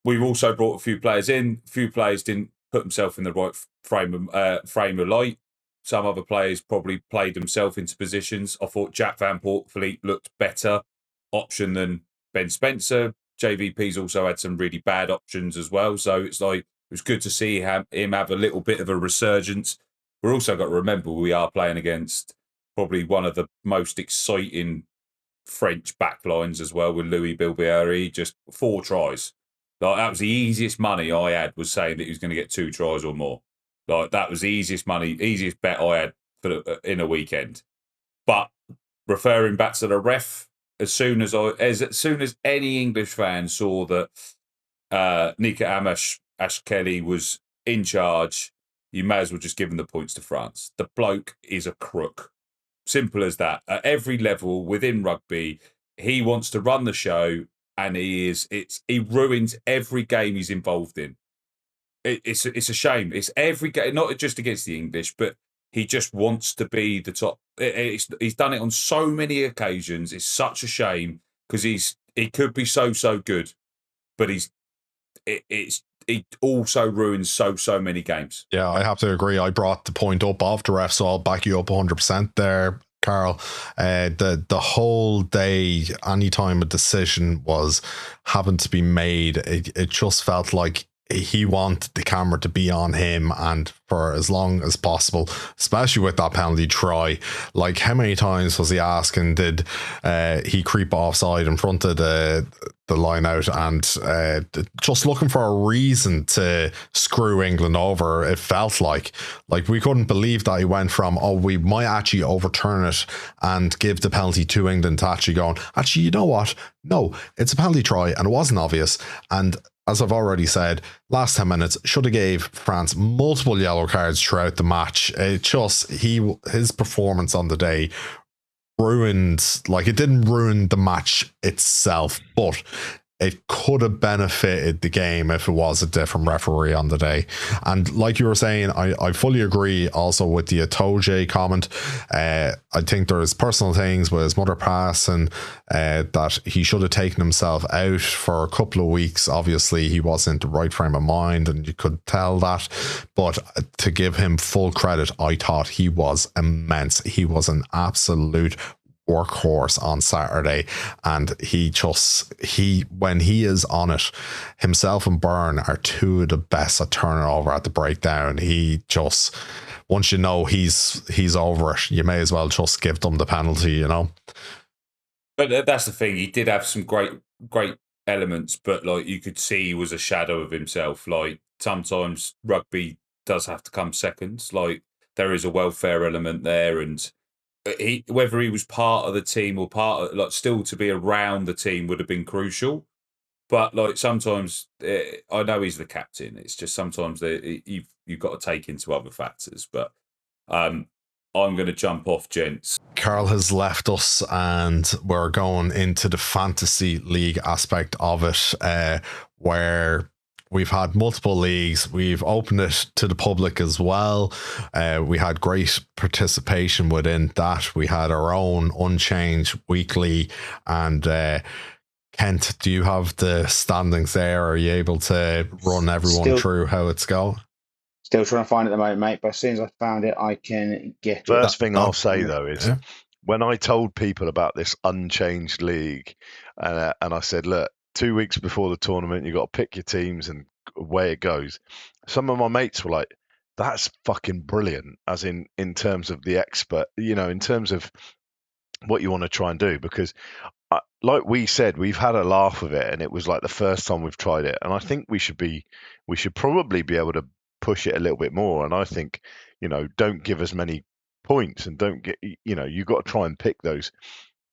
we've also brought a few players in. A few players didn't put themselves in the right frame of light. Some other players probably played themselves into positions. I thought Jack Van Poortvliet looked better option than Ben Spencer. JVP's also had some really bad options as well. So it's like, it was good to see him have a little bit of a resurgence. We're also got to remember we are playing against probably one of the most exciting French backlines as well, with Louis Bilberry, just 4 tries. Like, that was the easiest money I had, was saying that he was going to get 2 tries or more. Like, that was the easiest bet I had in a weekend. But referring back to the ref, as soon as any English fan saw that Nika Kelly was in charge, you may as well just give him the points to France. The bloke is a crook. Simple as that. At every level within rugby, he wants to run the show, and he ruins every game he's involved in. It's a shame. It's every game, not just against the English, but he just wants to be the top. He's done it on so many occasions. It's such a shame, because he could be so good, but he also ruins so many games. Yeah, I have to agree. I brought the point up of the ref, so I'll back you up 100% there, Carl. The whole day, anytime a decision was having to be made, it just felt like he wanted the camera to be on him, and for as long as possible, especially with that penalty try. Like, how many times was he asking, did he creep offside in front of the line out, and just looking for a reason to screw England over. It felt like we couldn't believe that he went from, we might actually overturn it and give the penalty to England, to actually going, actually, you know what? No, it's a penalty try, and it wasn't obvious. And as I've already said, last 10 minutes should have gave France multiple yellow cards throughout the match. It just, his performance on the day ruined, like, it didn't ruin the match itself, but it could have benefited the game if it was a different referee on the day. And like you were saying, I fully agree also with the Itoje comment. I think there's personal things with his mother passing, that he should have taken himself out for a couple of weeks. Obviously, he wasn't in the right frame of mind, and you could tell that. But to give him full credit, I thought he was immense. He was an absolute workhorse on Saturday, and when he is on it, himself and Byrne are 2 of the best at turning over at the breakdown. He just, once you know he's over it, you may as well just give them the penalty, you know. But that's the thing, he did have some great elements, but like, you could see he was a shadow of himself. Like, sometimes rugby does have to come seconds. Like, there is a welfare element there, and whether he was part of the team or still to be around the team would have been crucial. But like, sometimes I know he's the captain. It's just sometimes you've got to take into other factors. But I'm going to jump off, gents. Carl has left us, and we're going into the fantasy league aspect of it, where we've had multiple leagues. We've opened it to the public as well. We had great participation within that. We had our own Unchanged weekly. And Kent, do you have the standings there? Are you able to run everyone through how it's going? Still trying to find it at the moment, mate. But as soon as I found it, I can get it. First thing I'll say, though, is when I told people about this Unchanged league, and I said, look, 2 weeks before the tournament, you got to pick your teams and away it goes. Some of my mates were like, that's fucking brilliant, as in terms of the expert, in terms of what you want to try and do, because like we said, we've had a laugh of it, and it was like the first time we've tried it, and I think we should probably be able to push it a little bit more. And I think, don't give as many points, and don't get, you've got to try and pick those.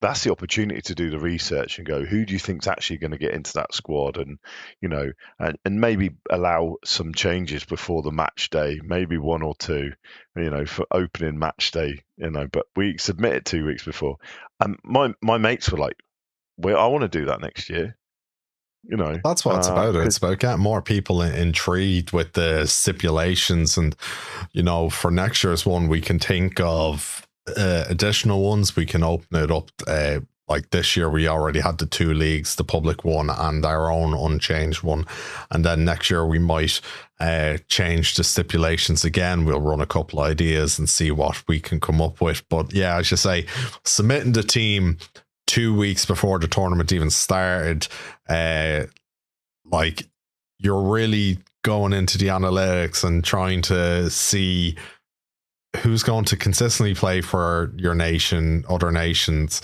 That's the opportunity to do the research and go, who do you think's actually going to get into that squad? And, and maybe allow some changes before the match day, maybe 1 or 2, for opening match day, but we submit it 2 weeks before. And my mates were like, well, I want to do that next year. That's what it's about. It's about getting more people intrigued with the stipulations. And, for next year's one, we can think of additional ones. We can open it up. Like this year, we already had the 2 leagues, the public one and our own Unchanged one. And then next year we might change the stipulations again. We'll run a couple of ideas and see what we can come up with. But yeah, as you say, submitting the team 2 weeks before the tournament even started, like you're really going into the analytics and trying to see who's going to consistently play for your nation, other nations,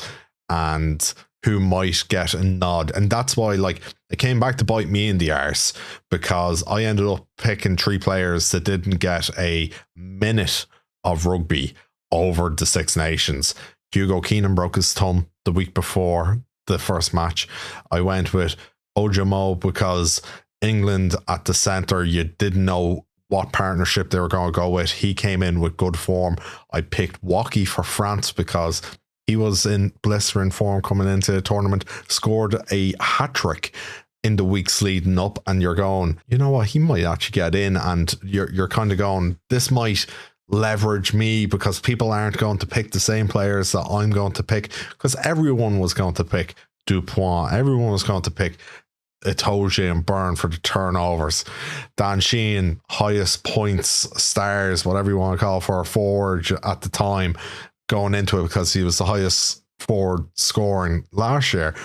and who might get a nod. And that's why, like, it came back to bite me in the arse, because I ended up picking 3 players that didn't get a minute of rugby over the Six Nations. Hugo Keenan broke his thumb the week before the first match. I went with Ojamo because England at the centre, you didn't know what partnership they were going to go with. He came in with good form. I picked Waukee for France because he was in blistering form coming into the tournament, scored a hat-trick in the weeks leading up, and you're going, you know what, he might actually get in, and you're kind of going, this might leverage me because people aren't going to pick the same players that I'm going to pick, because everyone was going to pick Dupont, everyone was going to pick Itoje and Byrne for the turnovers. Dan Sheehan, highest points, stars, whatever you want to call for a forward at the time, going into it because he was the highest forward scoring last year.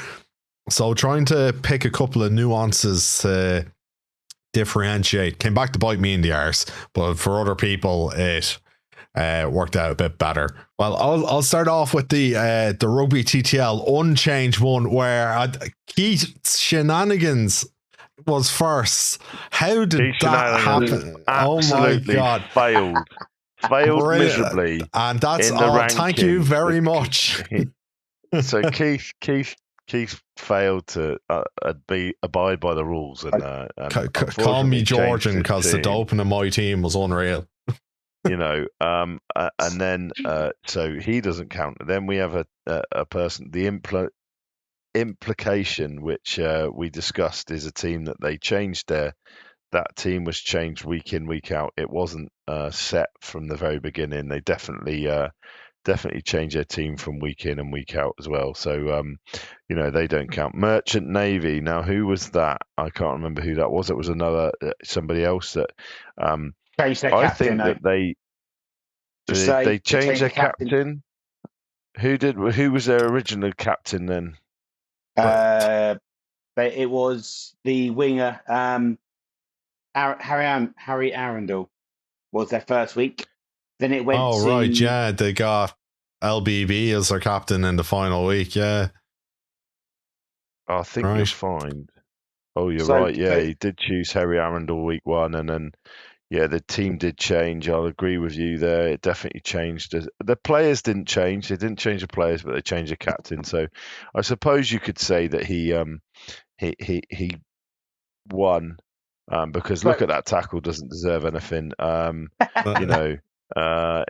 So trying to pick a couple of nuances to differentiate came back to bite me in the arse, but for other people it worked out a bit better. Well, I'll start off with the Rugby TTL Unchanged one, where Keith's shenanigans was first. How did that happen? Absolutely, oh my god, failed miserably, and that's in the all. Thank you very much. So Keith failed to abide by the rules, and call me Georgian because the doping in my team was unreal. You know, and then so he doesn't count. Then we have a person. The implication, which we discussed, is a team that they changed that team was changed week in, week out. It wasn't set from the very beginning. They definitely changed their team from week in and week out as well. So you know, they don't count. Merchant Navy. Now, who was that? I can't remember who that was. It was another somebody else that. Changed their I captain, think that they changed their captain. Who was their original captain then? It was the winger, Harry Arundel was their first week. Then it went to... right, yeah, they got LBB as their captain in the final week, yeah. I think you're fine. Oh, you're right, yeah, he did choose Harry Arundel week 1, and then yeah, the team did change. I'll agree with you there. It definitely changed. The players didn't change. They didn't change the players, but they changed the captain. So I suppose you could say that he won because look at that tackle, doesn't deserve anything. You know,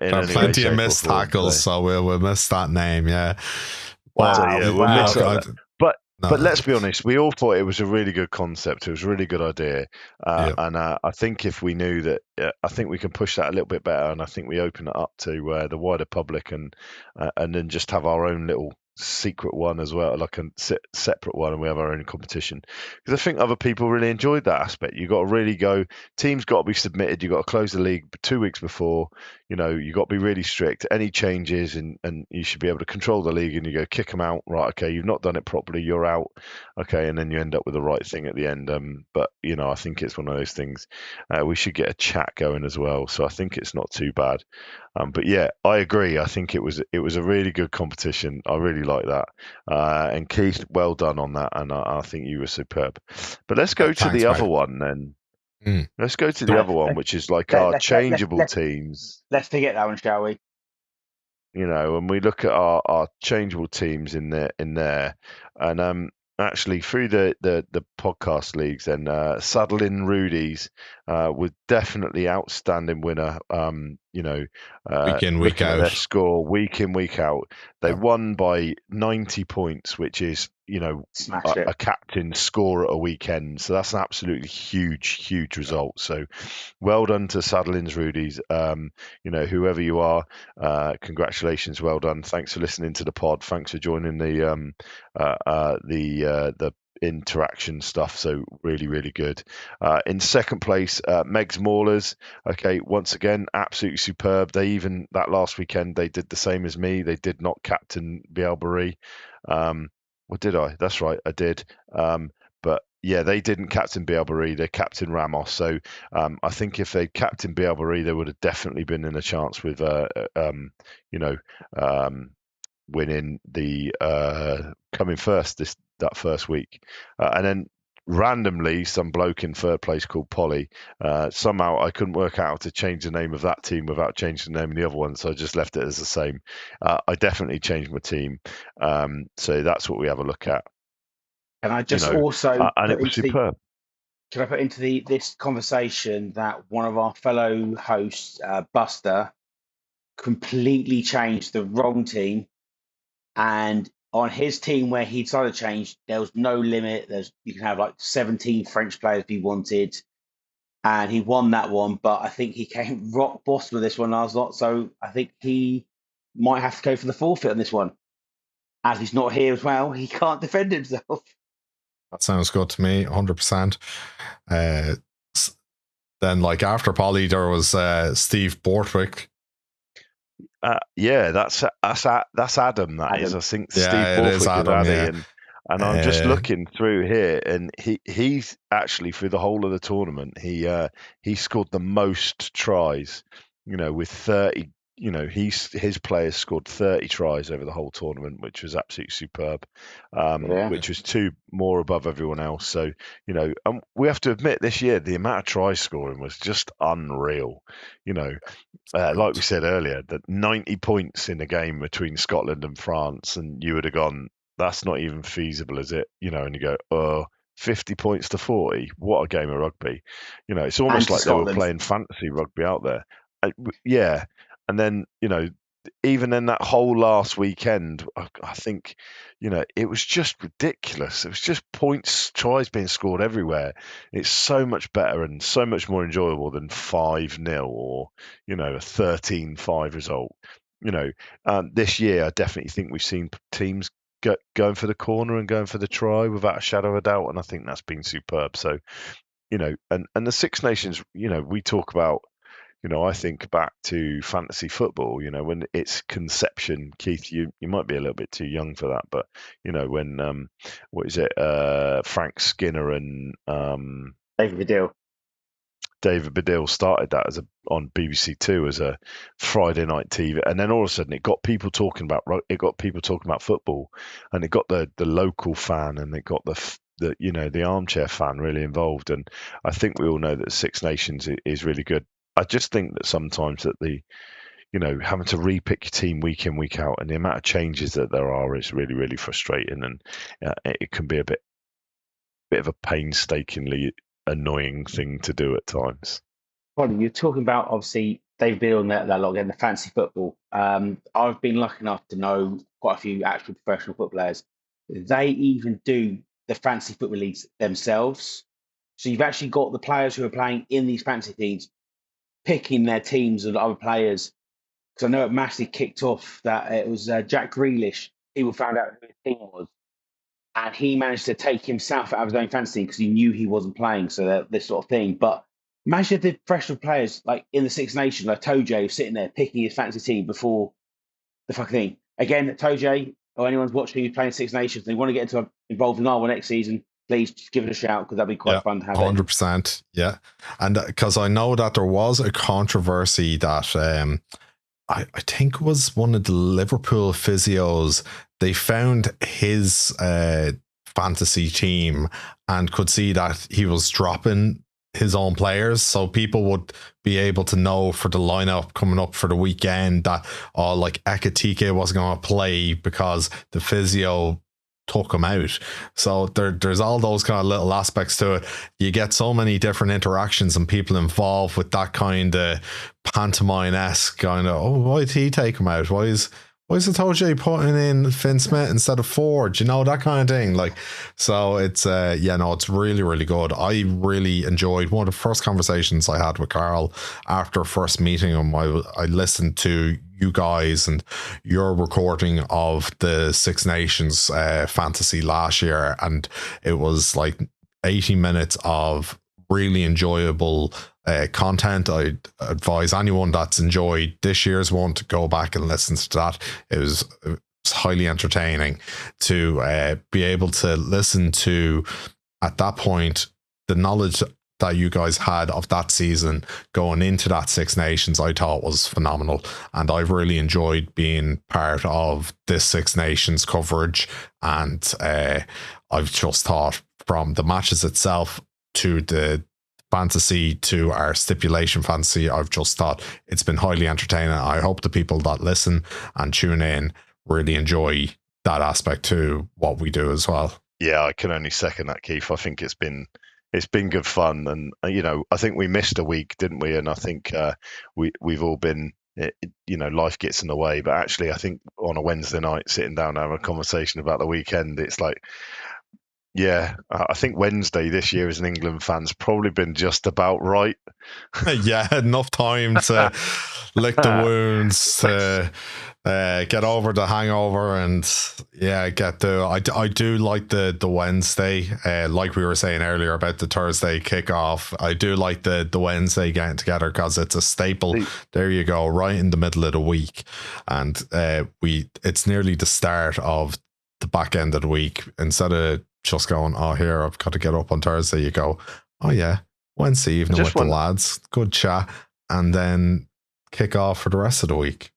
in plenty of missed tackles, so we'll miss that name. Yeah. Wow. So, yeah, we'll miss that. But let's be honest, we all thought it was a really good concept. It was a really good idea. And I think if we knew that, I think we can push that a little bit better. And I think we open it up to the wider public and then just have our own little secret one as well, like a separate one, and we have our own competition. Because I think other people really enjoyed that aspect. You got to really go, teams got to be submitted. You got to close the league 2 weeks before. You know, you got to be really strict. Any changes and you should be able to control the league, and you go kick them out. Right, okay, you've not done it properly, you're out. Okay, and then you end up with the right thing at the end. But you know, I think it's one of those things. We should get a chat going as well, so I think it's not too bad. But yeah, I agree. I think it was a really good competition. I really like that. And Keith, well done on that. And I think you were superb. But let's go to the other one then. Let's go to the other one, which is like our changeable teams. Let's forget that one, shall we? You know, and we look at our changeable teams in there, and actually through the podcast leagues, then Saddling Rudies was definitely outstanding winner. You know, week in, week out. Their score week in, week out. They won by 90 points, which is, you know, a captain score at a weekend. So that's an absolutely huge result. So well done to Saddling's Rudies. You know, whoever you are, congratulations, well done. Thanks for listening to the pod. Thanks for joining the interaction stuff. So really, really good. In second place, Meg's Maulers. Okay, once again, absolutely superb. They even that last weekend they did the same as me. They did not captain Bielbury. Or did I? That's right, I did. But yeah, they didn't captain Bielbury. They captained Ramos. So I think if they captained Bielbury, they would have definitely been in a chance with, winning the coming first that first week. And then randomly, some bloke in third place called Polly. Somehow I couldn't work out how to change the name of that team without changing the name of the other one, so I just left it as the same. I definitely changed my team. So that's what we have a look at. And I just also and it was superb. Can I put into this conversation that one of our fellow hosts, Buster, completely changed the wrong team, and on his team where he decided to change, there was no limit. You can have like 17 French players if he wanted, and he won that one. But I think he came rock bottom with this one last lot, so I think he might have to go for the forfeit on this one. As he's not here as well, he can't defend himself. That sounds good to me, 100%. Then, like after Polly, there was Steve Bortwick. Yeah, that's Adam. That is, I think Steve Bortwick is Adam, and I'm just looking through here, and he's actually through the whole of the tournament, he scored the most tries. With 30. His players scored 30 tries over the whole tournament, which was absolutely superb. Which was 2 more above everyone else. So we have to admit this year the amount of try scoring was just unreal. Like we said earlier, that 90 points in a game between Scotland and France, and you would have gone, that's not even feasible, is it? And you go, 50 points to 40. What a game of rugby. It's almost like Scotland. They were playing fantasy rugby out there. Yeah. And then, even in that whole last weekend, I think, it was just ridiculous. It was just points, tries being scored everywhere. It's so much better and so much more enjoyable than 5-0 or, a 13-5 result. This year, I definitely think we've seen teams going for the corner and going for the try without a shadow of a doubt. And I think that's been superb. So, and the Six Nations, we talk about, I think back to fantasy football, when its conception, Keith, you might be a little bit too young for that, but, when, Frank Skinner and David Baddiel started that on BBC Two as a Friday night TV, and then all of a sudden it got people talking about football, and it got the local fan, and it got the armchair fan really involved. And I think we all know that Six Nations is really good. I just think that sometimes that having to repick your team week in, week out, and the amount of changes that there are is really, really frustrating, and it can be a bit of a painstakingly annoying thing to do at times. Well, you're talking about, obviously, they've been on that log in the fantasy football. I've been lucky enough to know quite a few actual professional football players. They even do the fantasy football leagues themselves. So you've actually got the players who are playing in these fantasy teams picking their teams and other players. Because I know it massively kicked off that it was Jack Grealish. People found out who his team was, and he managed to take himself out of his own fantasy because he knew he wasn't playing. So this sort of thing. But imagine if the professional players, like in the Six Nations, like Toje, sitting there picking his fantasy team before the fucking thing. Again, Toje or anyone's watching who's playing Six Nations, they want to get involved in our one next season. Please just give it a shout because that'd be quite fun to have. 100%, yeah. And because I know that there was a controversy that I think it was one of the Liverpool physios. They found his fantasy team and could see that he was dropping his own players, so people would be able to know for the lineup coming up for the weekend that like Ekitike wasn't going to play because the physio took him out. So there's all those kind of little aspects to it. You get so many different interactions and people involved with that kind of pantomime-esque kind of, why did he take him out? Why is the Toje putting in Finn Smith instead of Ford? That kind of thing. Like, so it's it's really, really good. I really enjoyed one of the first conversations I had with Carl after first meeting him. I listened to you guys and your recording of the Six Nations fantasy last year, and it was like 80 minutes of really enjoyable content. I advise anyone that's enjoyed this year's one to go back and listen to that. It was highly entertaining to be able to listen to, at that point, the knowledge that you guys had of that season going into that Six Nations. I thought was phenomenal, and I've really enjoyed being part of this Six Nations coverage. And I've just thought, from the matches itself to the fantasy to our stipulation fantasy, I've just thought it's been highly entertaining. I hope the people that listen and tune in really enjoy that aspect to what we do as well. Yeah, I can only second that, Keith. I think it's been good fun, and I think we missed a week, didn't we? And I think we've all been, life gets in the way. But actually, I think on a Wednesday night, sitting down having a conversation about the weekend, it's like, yeah, I think Wednesday this year as an England fan's probably been just about right. Yeah, enough time to lick the wounds, to get over the hangover, and get the. I do like the Wednesday, like we were saying earlier about the Thursday kickoff. I do like the Wednesday getting together because it's a staple. There you go, right in the middle of the week, and it's nearly the start of the back end of the week. Instead of just going, oh, here, I've got to get up on Thursday, you go, oh yeah, Wednesday evening with the lads, good chat, and then kick off for the rest of the week.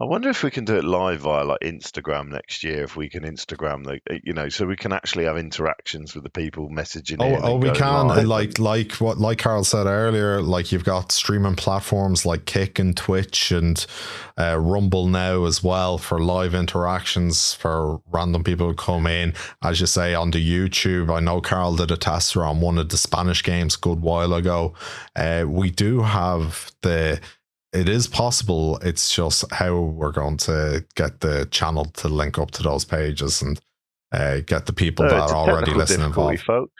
I wonder if we can do it live via like Instagram next year. If we can Instagram, so we can actually have interactions with the people messaging. We can. Like Carl said earlier, like you've got streaming platforms like Kick and Twitch and Rumble now as well for live interactions for random people who come in. As you say, on the YouTube, I know Carl did a tester on one of the Spanish games a good while ago. We do have it is possible. It's just how we're going to get the channel to link up to those pages and get the people that are already listening involved. Folks.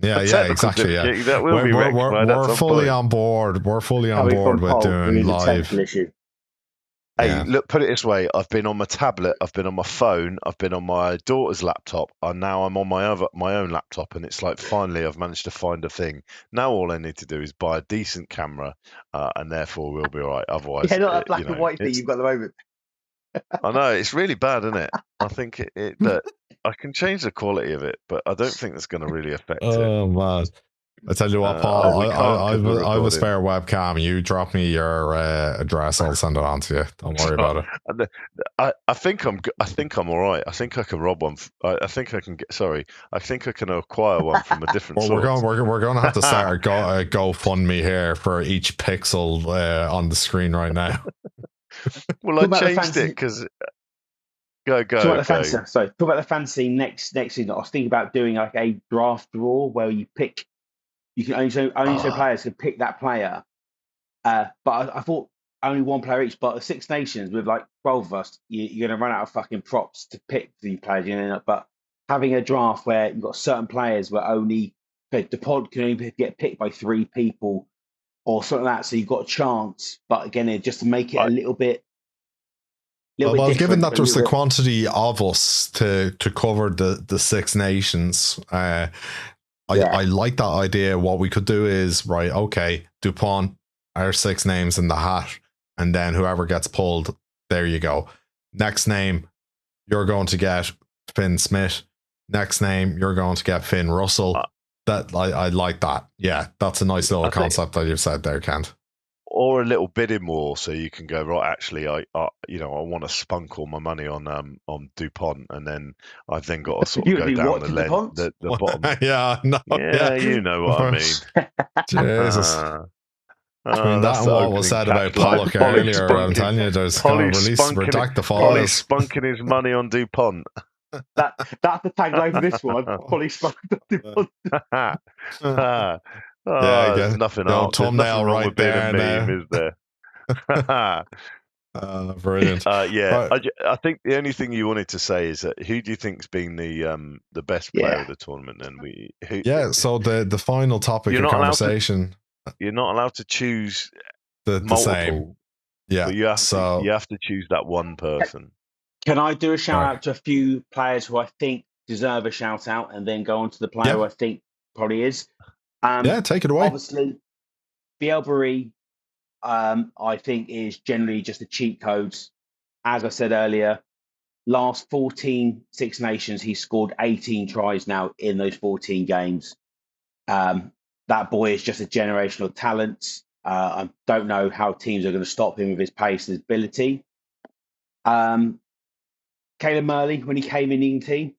Yeah, exactly. Yeah, that will be we're fully on board. We're fully on board with doing live. Hey, look, put it this way. I've been on my tablet, I've been on my phone, I've been on my daughter's laptop, and now I'm on my own laptop, and it's like, finally, I've managed to find a thing. Now all I need to do is buy a decent camera, and therefore we'll be all right. Otherwise, not that black and white thing you've got at the moment. I know, it's really bad, isn't it? I think that I can change the quality of it, but I don't think that's going to really affect it. Oh, man. I tell you what, Paul, I have a spare webcam. You drop me your address, I'll send it on to you. Don't worry about it. I think I'm all right. I think I can rob one. I think I can acquire one from a different source. We're going to have to start a GoFundMe here for each pixel on the screen right now. Well, I changed it because. Go. Talk about the fantasy next season. I was thinking about doing like a draft draw where you pick. You can only so players can pick that player. But I thought only one player each. But the Six Nations with like 12 of us, you're going to run out of fucking props to pick the players. But having a draft where you've got certain players where only the pod can only get picked by 3 people or something like that, so you've got a chance. But again, just to make it a little bit. Well, given that there's the quantity of us to cover the Six Nations, I like that idea. What we could do is, right, okay, DuPont, our 6 names in the hat, and then whoever gets pulled, there you go. Next name, you're going to get Finn Smith. Next name, you're going to get Finn Russell. That I like that. Yeah, that's a nice little concept that you've said there, Kent. Or a little bidding war, so you can go, right, actually, I want to spunk all my money on DuPont, and then I've then got to sort of go down the bottom. Yeah, no, yeah, you know what I mean. Jesus. Between that and what was said about Pollock earlier, I'm telling you, there's going to redact the files. Polly spunking his money on DuPont. That's the tagline for this one. Polly spunking on DuPont. There's nothing else. Thumbnail right there, meme, is there? Brilliant. I think the only thing you wanted to say is that who do you think's been the best player of the tournament? And so the final topic of conversation. You're not allowed to choose the same. Yeah. But you have to choose that one person. Can I do a shout Right. out to a few players who I think deserve a shout out, and then go on to the player who I think probably is? Yeah, take it away. Obviously, Bielbury, I think, is generally just a cheat codes. As I said earlier, last 14 Six Nations, he's scored 18 tries now in those 14 games. That boy is just a generational talent. I don't know how teams are going to stop him with his pace and his ability. Caleb Murley, when he came in the England team,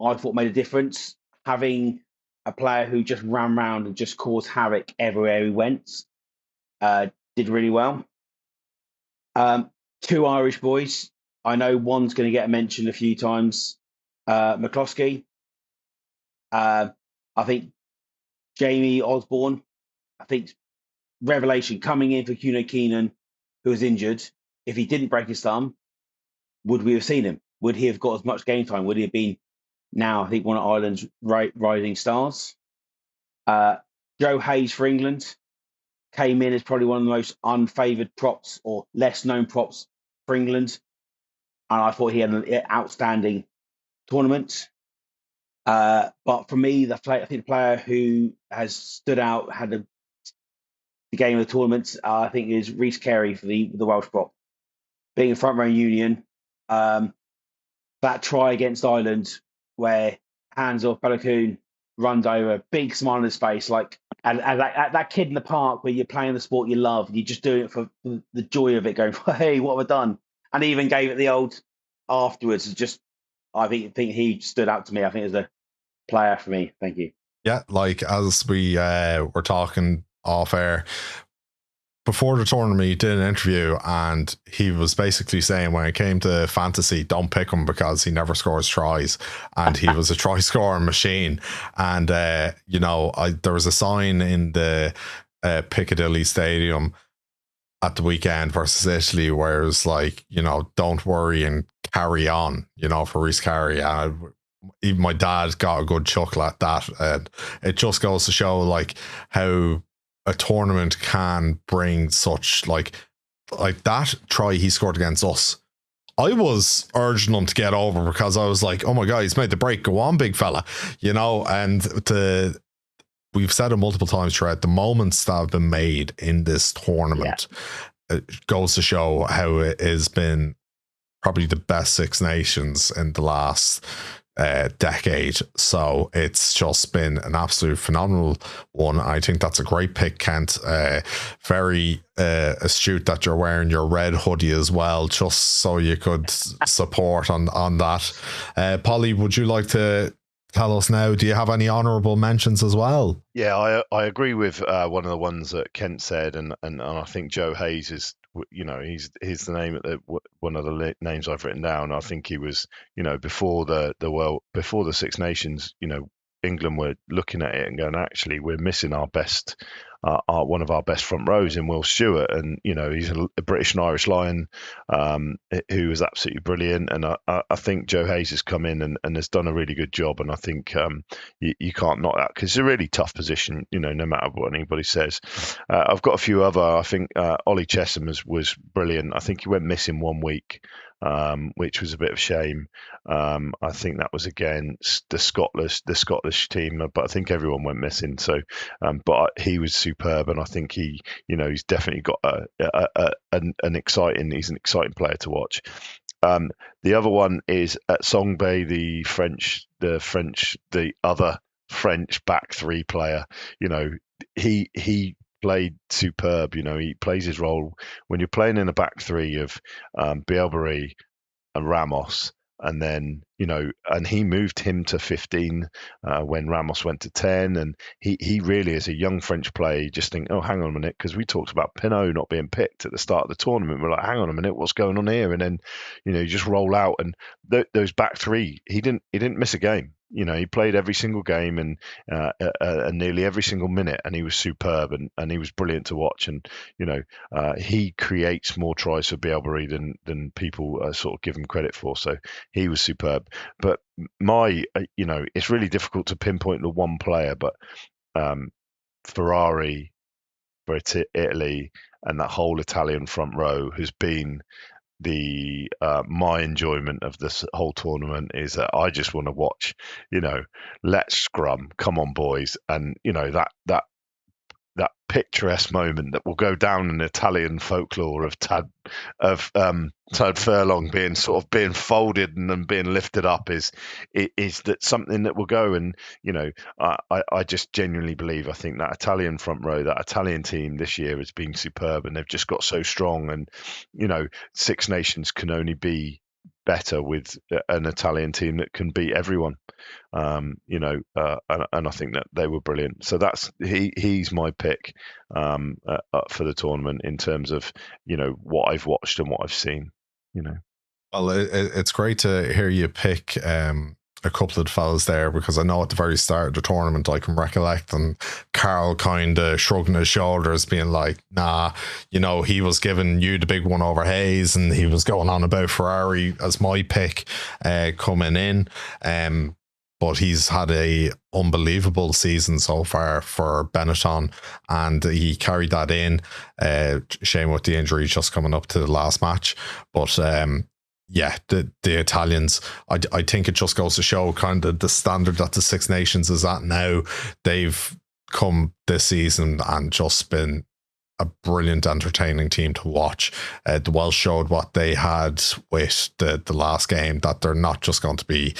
I thought made a difference. Having a player who just ran around and just caused havoc everywhere he went, did really well. Two Irish boys. I know one's going to get mentioned a few times. McCloskey. I think Jamie Osborne. I think revelation coming in for Kuno Keenan, who was injured. If he didn't break his thumb, would we have seen him? Would he have got as much game time? Would he have been now, I think, one of Ireland's rising stars? Joe Hayes for England came in as probably one of the most unfavoured props or less known props for England. And I thought he had an outstanding tournament. But for me, I think the player who has stood out, had the game of the tournament, I think is Rhys Carre for the Welsh prop. Being a front row Union, that try against Ireland where hands off Balogun, runs over, big smile on his face, like and that kid in the park where you're playing the sport you love, and you're just doing it for the joy of it, going, hey, what have I done? And he even gave it the old afterwards. Just, I think he stood out to me. I think as a player for me. Thank you. Yeah, like as we were talking off air, before the tournament, he did an interview and he was basically saying when it came to fantasy, don't pick him because he never scores tries, and he was a try scoring machine. And there was a sign in the Piccadilly Stadium at the weekend versus Italy where it was like, don't worry and carry on, for Rhys Carre. Even my dad got a good chuckle at that, and it just goes to show like how a tournament can bring such like that try he scored against us. I was urging him to get over because I was like, oh my god, he's made the break, go on big fella, and we've said it multiple times throughout, the moments that have been made in this tournament, it goes to show how it has been probably the best Six Nations in the last decade. So it's just been an absolute phenomenal one. I think that's a great pick, Kent. Very astute that you're wearing your red hoodie as well, just so you could support on that. Polly, would you like to tell us now, do you have any honourable mentions as well? Yeah, I agree with one of the ones that Kent said, and I think Joe Hayes is, he's the name at one of the names I've written down. I think he was, before the Six Nations, England were looking at it and going, actually, we're missing our best, one of our best front rows in Will Stewart, and he's a British and Irish Lion who was absolutely brilliant. And I think Joe Hayes has come in and has done a really good job. And I think you can't knock that because it's a really tough position, no matter what anybody says. I've got a few other. I think Ollie Chesham was brilliant. I think he went missing 1 week, which was a bit of a shame. I think that was against the Scottish team, but I think everyone went missing. So, but he was superb, and I think he's definitely got an exciting player to watch. The other one is at Songbay, the other French back three player. He played superb. He plays his role when you're playing in a back three of Bielbury and Ramos, and then and he moved him to 15 when Ramos went to 10, and he really, as a young French player, just think, oh, hang on a minute, because we talked about Pinot not being picked at the start of the tournament. We're like, hang on a minute, what's going on here? And then you just roll out, and those back three, he didn't miss a game. He played every single game and nearly every single minute, and he was superb, and he was brilliant to watch. And he creates more tries for Bielbury than people sort of give him credit for. So he was superb. But it's really difficult to pinpoint the one player, but Ferrari for Italy, and that whole Italian front row has been the my enjoyment of this whole tournament. Is that I just want to watch, let's scrum, come on boys, and that picturesque moment that will go down in Italian folklore of Tad Furlong being folded and then being lifted up is that something that will go. And I just genuinely believe, I think that Italian front row, that Italian team this year has been superb, and they've just got so strong. And Six Nations can only be better with an Italian team that can beat everyone. And I think that they were brilliant. So he's my pick for the tournament in terms of what I've watched and what I've seen. Well, it's great to hear you pick a couple of fellas there, because I know at the very start of the tournament I can recollect and Carl kind of shrugging his shoulders, being like, nah, he was giving you the big one over Hayes, and he was going on about Ferrari as my pick coming in. But he's had a unbelievable season so far for Benetton, and he carried that in. Shame with the injury just coming up to the last match. But yeah, the Italians, I think it just goes to show kind of the standard that the Six Nations is at now. They've come this season and just been a brilliant, entertaining team to watch. The Welsh showed what they had with the last game, that they're not just going to be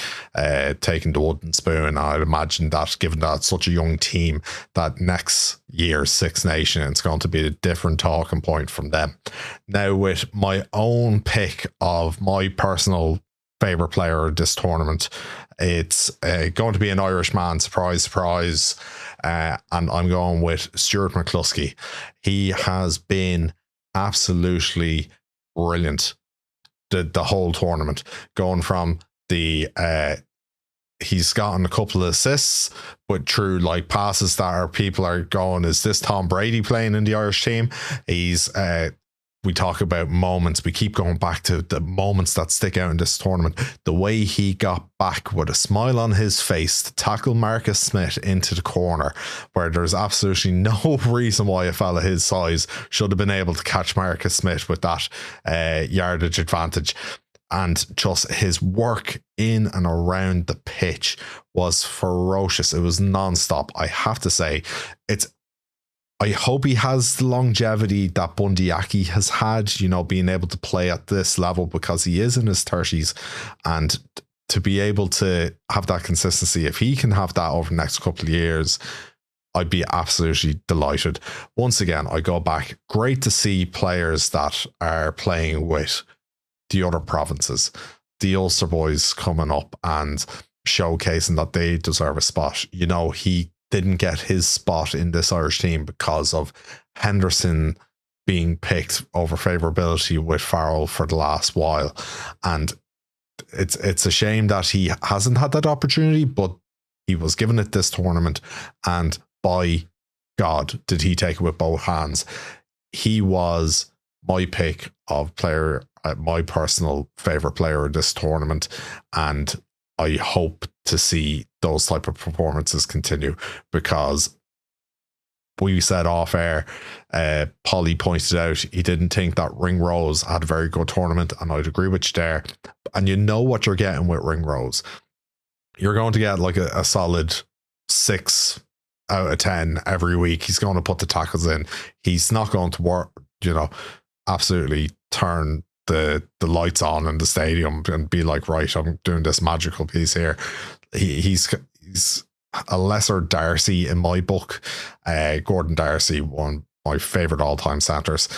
taking the wooden spoon. I'd imagine that, given that it's such a young team, that next year's Six Nations, it's going to be a different talking point from them. Now, with my own pick of my personal favourite player of this tournament, it's going to be an Irishman, surprise, surprise. And I'm going with Stuart McCloskey. He has been absolutely brilliant the whole tournament, going from he's gotten a couple of assists, but through like passes that people are going, is this Tom Brady playing in the Irish team? We talk about moments. We keep going back to the moments that stick out in this tournament. The way he got back with a smile on his face to tackle Marcus Smith into the corner, where there's absolutely no reason why a fella his size should have been able to catch Marcus Smith with that yardage advantage. And just his work in and around the pitch was ferocious. It was non-stop. I have to say, I hope he has the longevity that Bundy Aki has had, being able to play at this level, because he is in his 30s, and to be able to have that consistency, if he can have that over the next couple of years, I'd be absolutely delighted. Once again, I go back, great to see players that are playing with the other provinces, the Ulster boys coming up and showcasing that they deserve a spot. He didn't get his spot in this Irish team because of Henderson being picked over favourability with Farrell for the last while. And it's a shame that he hasn't had that opportunity, but he was given it this tournament, and by God, did he take it with both hands. He was my pick of player, my personal favourite player of this tournament, and I hope to see those type of performances continue, because we said off air, Polly pointed out he didn't think that Ringrose had a very good tournament, and I'd agree with you there. And you know what you're getting with Ringrose. You're going to get like a solid 6 out of 10 every week. He's going to put the tackles in. He's not going to work, absolutely turn the lights on in the stadium and be like, right, I'm doing this magical piece here. He's a lesser Darcy in my book. Gordon Darcy, one of my favourite all-time centres.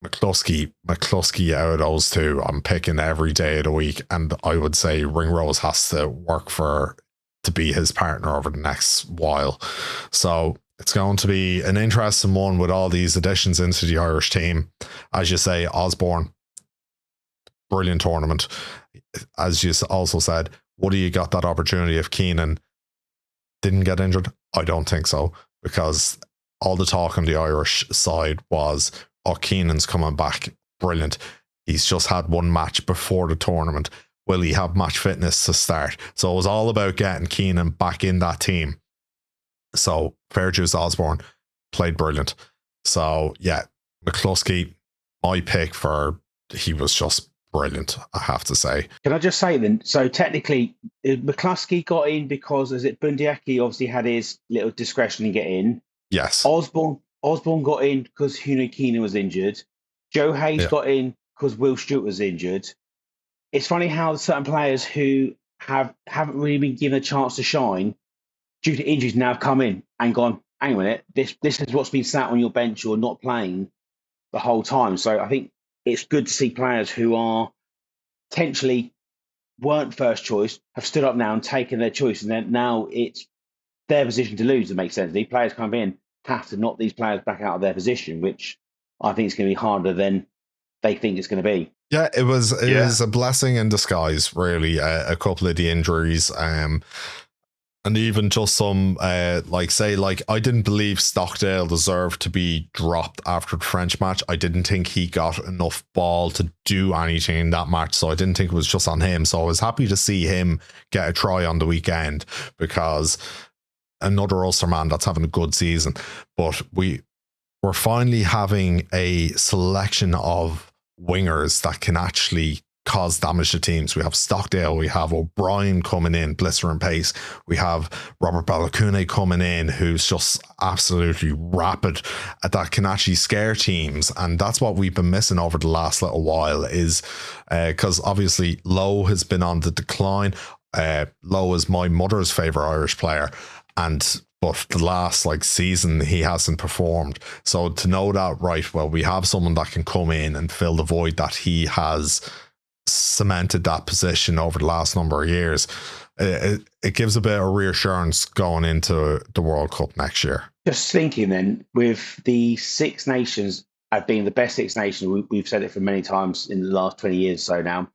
McCloskey out of those two, I'm picking every day of the week, and I would say Ringrose has to work to be his partner over the next while. So it's going to be an interesting one with all these additions into the Irish team. As you say, Osborne, brilliant tournament. As you also said, Woody, you got that opportunity if Keenan didn't get injured? I don't think so, because all the talk on the Irish side was, Keenan's coming back, brilliant. He's just had one match before the tournament. Will he have match fitness to start? So it was all about getting Keenan back in that team. So fair dues Osborne. played brilliant. So yeah, McCloskey, my pick he was just brilliant, I have to say. Can I just say then, so technically, McCloskey got in because, is it Bundiaki obviously had his little discretion to get in. Yes. Osborne got in because Hune Keena was injured. Joe Hayes got in because Will Stewart was injured. It's funny how certain players who haven't really been given a chance to shine due to injuries now have come in and gone, hang on a minute, this is what's been sat on your bench or not playing the whole time. So I think it's good to see players who are potentially weren't first choice have stood up now and taken their choice, and then now it's their position to lose. It makes sense. These players come in, have to knock these players back out of their position, which I think is going to be harder than they think it's going to be. Yeah, it was a blessing in disguise, really. A couple of the injuries, and even just some, I didn't believe Stockdale deserved to be dropped after the French match. I didn't think he got enough ball to do anything in that match, so I didn't think it was just on him. So I was happy to see him get a try on the weekend, because another Ulster man that's having a good season. But we're finally having a selection of wingers that can actually cause damage to teams. We have Stockdale, we have O'Brien coming in, blistering pace. We have Robert Balakune coming in, who's just absolutely rapid, that can actually scare teams. And that's what we've been missing over the last little while, is because obviously Lowe has been on the decline. Lowe is my mother's favourite Irish player, but the last season he hasn't performed. So to know that, right, well, we have someone that can come in and fill the void that he has cemented that position over the last number of years. It gives a bit of reassurance going into the World Cup next year. Just thinking then, with the Six Nations being the best Six Nations, we've said it for many times in the last 20 years or so now,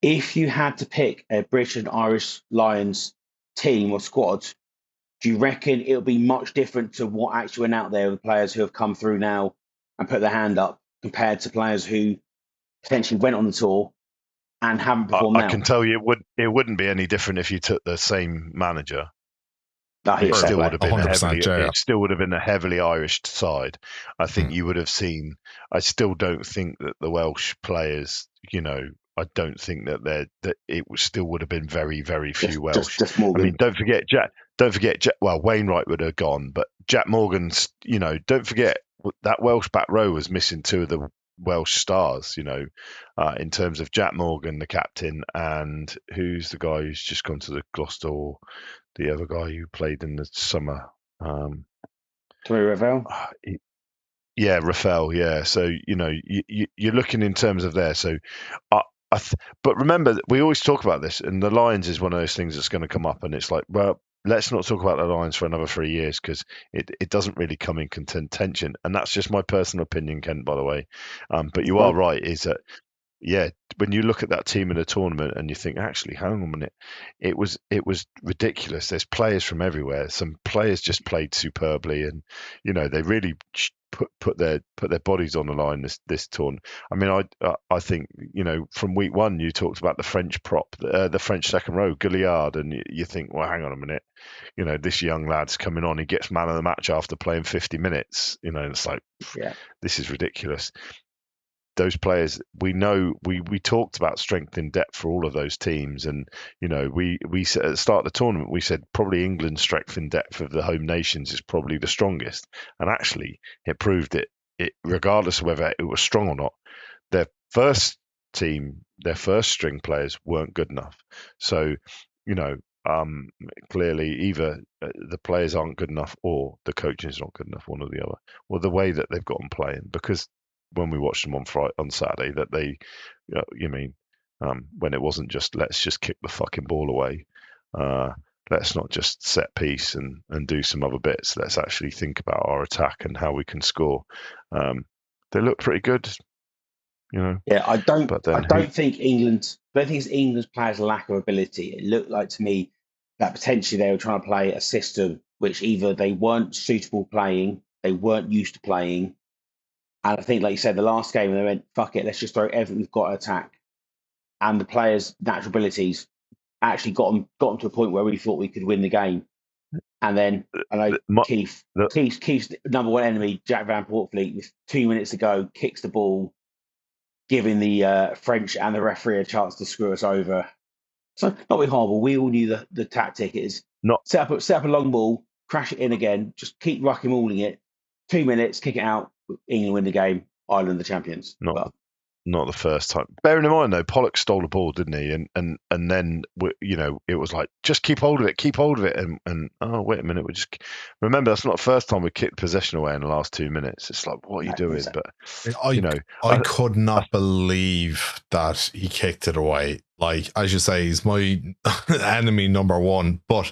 if you had to pick a British and Irish Lions team or squad, do you reckon it'll be much different to what actually went out there with players who have come through now and put their hand up, compared to players who potentially went on the tour and haven't performed now? I can tell you it wouldn't be any different if you took the same manager. It still would have been 100%, it still would have been a heavily Irish side. I think you would have seen. I still don't think that the Welsh players, I don't think that it still would have been very, very few Welsh. Just Morgan. I mean, don't forget Jack. Well, Wainwright would have gone, but Jack Morgan's. Don't forget that Welsh back row was missing two of the Welsh stars. In terms of Jack Morgan, the captain, and who's the guy who's just gone to the Gloucester, the other guy who played in the summer. Tommy Ravel. Yeah, Rafael. Yeah, so you're looking in terms of there. So, but remember, we always talk about this, and the Lions is one of those things that's going to come up, and it's like, well, let's not talk about the Lions for another 3 years, because it doesn't really come in contention, and that's just my personal opinion, Ken, by the way. But you are right, is that when you look at that team in a tournament and you think, actually, hang on a minute, it was ridiculous. There's players from everywhere. Some players just played superbly, and they really put their bodies on the line this tournament. I mean, I think from week one you talked about the French prop, the French second row, Gilliard, and you think, well, hang on a minute, this young lad's coming on, he gets man of the match after playing 50 minutes. It's like, this is ridiculous. Those players, we know, we talked about strength in depth for all of those teams, and we said at the start of the tournament, we said probably England's strength in depth of the home nations is probably the strongest, and actually it proved it regardless of whether it was strong or not. Their first team, their first string players weren't good enough. So clearly either the players aren't good enough or the coaching is not good enough, one or the other, or the way that they've got them playing. Because when we watched them on Saturday, that they, when it wasn't just let's just kick the fucking ball away, let's not just set piece and do some other bits. Let's actually think about our attack and how we can score. They look pretty good, Yeah, I don't think it's England's players' lack of ability. It looked like to me that potentially they were trying to play a system which either they weren't suitable playing, they weren't used to playing. And I think, like you said, the last game, they went, fuck it, let's just throw everything we've got to attack. And the players' natural abilities actually got them to a point where we thought we could win the game. And then I know My- Keith's the- Keith's number one enemy, Jack Van Portfleet, with 2 minutes to go, kicks the ball, giving the French and the referee a chance to screw us over. So not be horrible. We all knew the tactic is Not set up a long ball, crash it in again, just keep mauling it. 2 minutes, kick it out. England win the game. Ireland the champions. Not But not the first time. Bearing in mind though, Pollock stole the ball, didn't he? And then it was like just keep hold of it, and oh wait a minute, we just remember that's not the first time we kicked possession away in the last 2 minutes. It's like what are you doing? exactly. But I could not believe that he kicked it away. Like, as you say, he's my enemy number one. But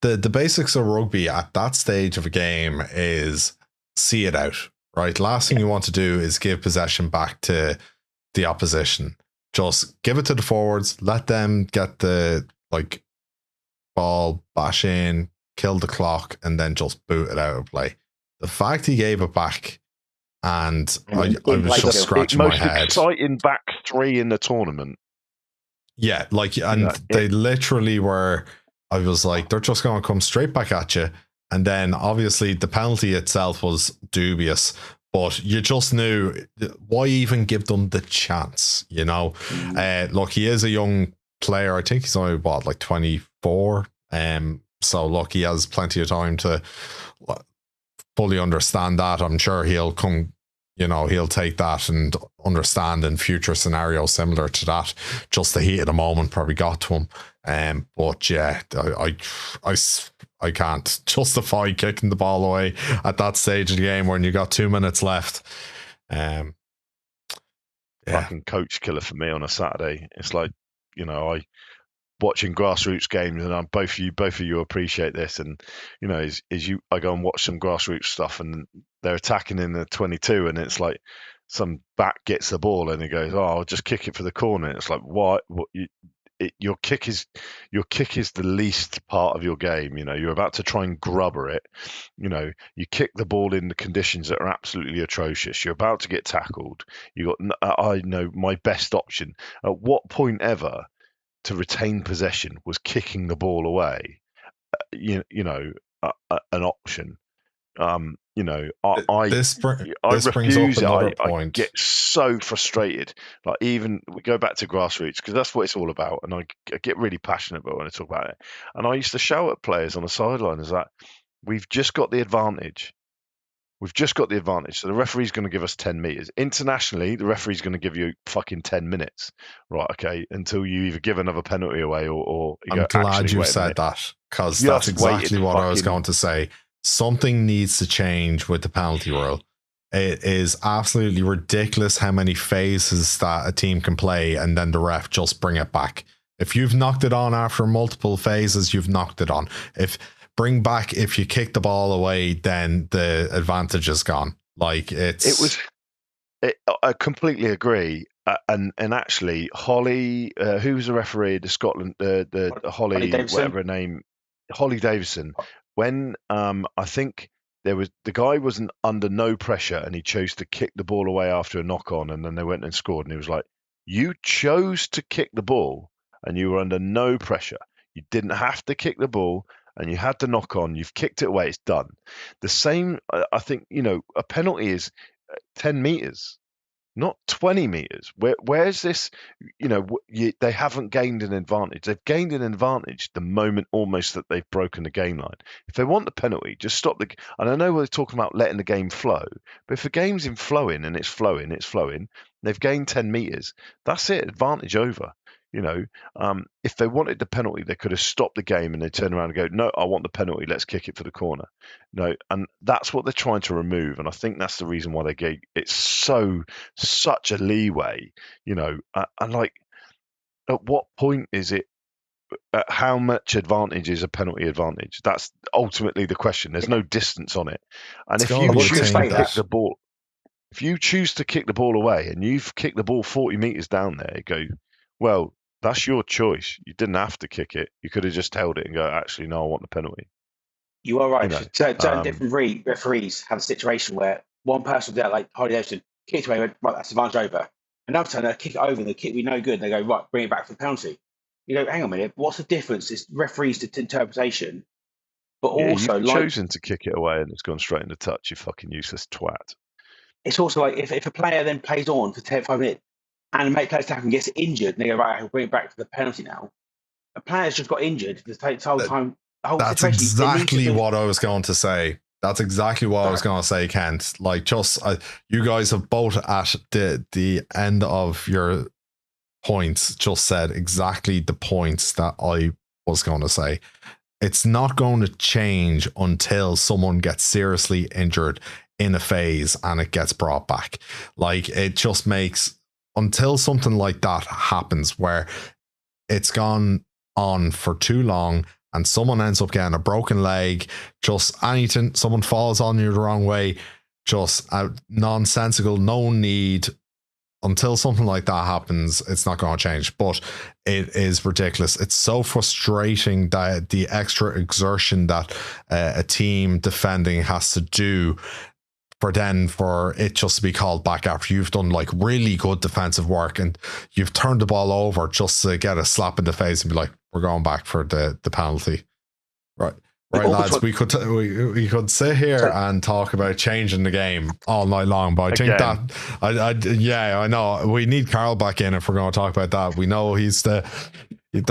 the basics of rugby at that stage of a game is see it out, right? Last thing you want to do is give possession back to the opposition. Just give it to the forwards, let them get the ball, bash in, kill the clock, and then just boot it out of play. The fact he gave it back, and I was just scratching my head. Most exciting back three in the tournament. Yeah, they literally were. I was like, they're just going to come straight back at you. And then obviously the penalty itself was dubious, but you just knew why even give them the chance, you know? Look, he is a young player. I think he's only 24. So look, he has plenty of time to fully understand that. I'm sure he'll come, he'll take that and understand in future scenarios similar to that. Just the heat of the moment probably got to him. But yeah, I can't justify kicking the ball away at that stage of the game when you got 2 minutes left. Fucking coach killer for me on a Saturday. It's like, I watching grassroots games, and both of you appreciate this. And I go and watch some grassroots stuff, and they're attacking in the 22, and it's like some back gets the ball, and he goes, "Oh, I'll just kick it for the corner." It's like, what? Your kick is the least part of your game. You're about to try and grubber it. You kick the ball in the conditions that are absolutely atrocious. You're about to get tackled. I know my best option at what point ever to retain possession was kicking the ball away. An option. This refuse brings up another I point. get so frustrated. Like, even we go back to grassroots because that's what it's all about, and I get really passionate about when I talk about it. And I used to shout at players on the sideline is that we've just got the advantage. So the referee's going to give us 10 meters. Internationally, the referee's going to give you fucking 10 minutes, right? Okay, until you either give another penalty away or you I'm glad you said that, because that's exactly what I was going to say. Something needs to change with the penalty rule. It is absolutely ridiculous how many phases that a team can play and then the ref just bring it back. If you've knocked it on after multiple phases, you've knocked it on. If you kick the ball away, then the advantage is gone. I completely agree. And actually, Holly, who was the referee, the Scotland, the Holly whatever her name, Holly Davison. When I think the guy wasn't under no pressure and he chose to kick the ball away after a knock on, and then they went and scored, and he was like, "You chose to kick the ball and you were under no pressure. You didn't have to kick the ball." And you had to knock on, you've kicked it away, it's done. The same, I think, a penalty is 10 meters, not 20 meters. Where's this? They haven't gained an advantage. They've gained an advantage the moment almost that they've broken the game line. If they want the penalty, just stop and I know we're talking about letting the game flow, but if the game's in flowing and it's flowing, they've gained 10 meters. That's it, advantage over. If they wanted the penalty, they could have stopped the game and they turn around and go, "No, I want the penalty. Let's kick it for the corner." No, and that's what they're trying to remove. And I think that's the reason why they gave it such a leeway. And at what point is it? How much advantage is a penalty advantage? That's ultimately the question. There's no distance on it. And if you choose to kick the ball, away and you've kicked the ball 40 meters down there, go, well, that's your choice. You didn't have to kick it. You could have just held it and go, actually, no, I want the penalty. You are right. Certain different referees have a situation where one person there, like Hardy Ocean, kicked away, went, right, that's advantage over. Another time, they kick it over and the kick be no good. They go, right, bring it back for the penalty. You go, hang on a minute, what's the difference? It's referees to interpretation. But also, you've like, chosen to kick it away and it's gone straight into touch, you fucking useless twat. it's also like if a player then plays on for 10-5 minutes and mate plays tackle and gets injured, and they go, right, he'll bring it back for the penalty now. A player's just got injured the whole time. The whole That's situation, exactly what I was going to say. That's exactly what I was going to say, Kent. Like, just you guys have both at the end of your points just said exactly the points that I was going to say. It's not going to change until someone gets seriously injured in a phase and it gets brought back. Like, it just makes, until something like that happens where it's gone on for too long and someone ends up getting a broken leg, just anything, someone falls on you the wrong way, just nonsensical, no need. Until something like that happens, it's not going to change. But it is ridiculous. It's so frustrating that the extra exertion that a team defending has to do for it just to be called back after you've done like really good defensive work and you've turned the ball over just to get a slap in the face and be like, we're going back for the penalty. Right, lads, we could sit here and talk about changing the game all night long, but I think that I know we need Carl back in if we're going to talk about that. We know he's the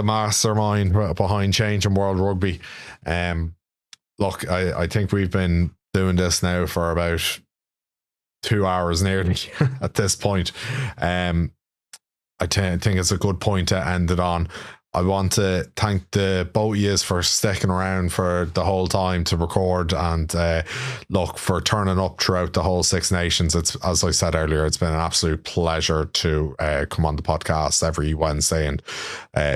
mastermind behind changing World Rugby. Look, I think we've been doing this now for about 2 hours nearly at this point. I think it's a good point to end it on. I want to thank the both of yous for sticking around for the whole time to record and look, for turning up throughout the whole Six Nations. It's, as I said earlier, it's been an absolute pleasure to come on the podcast every Wednesday and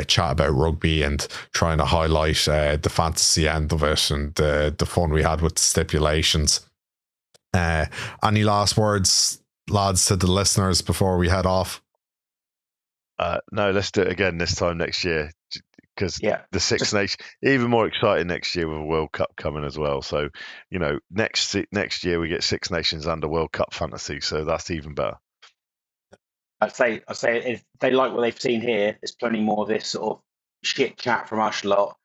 chat about rugby and trying to highlight the fantasy end of it and the fun we had with the stipulations. Any last words, lads, to the listeners before we head off? No, let's do it again this time next year, because the Six Nations, even more exciting next year with a World Cup coming as well. So, next year we get Six Nations and a World Cup fantasy, so that's even better. I'd say if they like what they've seen here, there's plenty more of this sort of shit chat from us lot.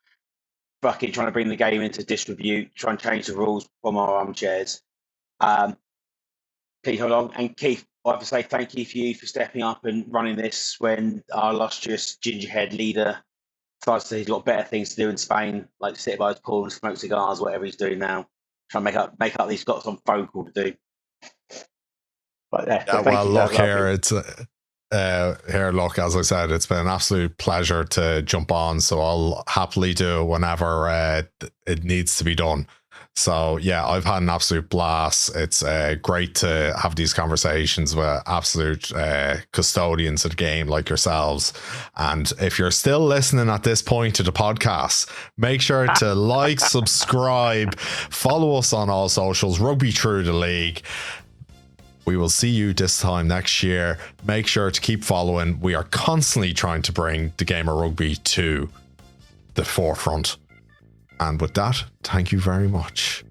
Fucking trying to bring the game into distribute, trying to change the rules from our armchairs. Please hold on, and Keith, I have to say thank you for stepping up and running this when our illustrious gingerhead leader decides that he's got better things to do in Spain, like sit by his pool and smoke cigars, whatever he's doing now. Trying to make up he's got some phone call to do. But look here, it's look, as I said, it's been an absolute pleasure to jump on, so I'll happily do it whenever it needs to be done. So yeah, I've had an absolute blast. It's great to have these conversations with absolute custodians of the game like yourselves. And if you're still listening at this point to the podcast, make sure to like, subscribe, follow us on all socials, Rugby Through the League. We will see you this time next year. Make sure to keep following. We are constantly trying to bring the game of rugby to the forefront. And with that, thank you very much.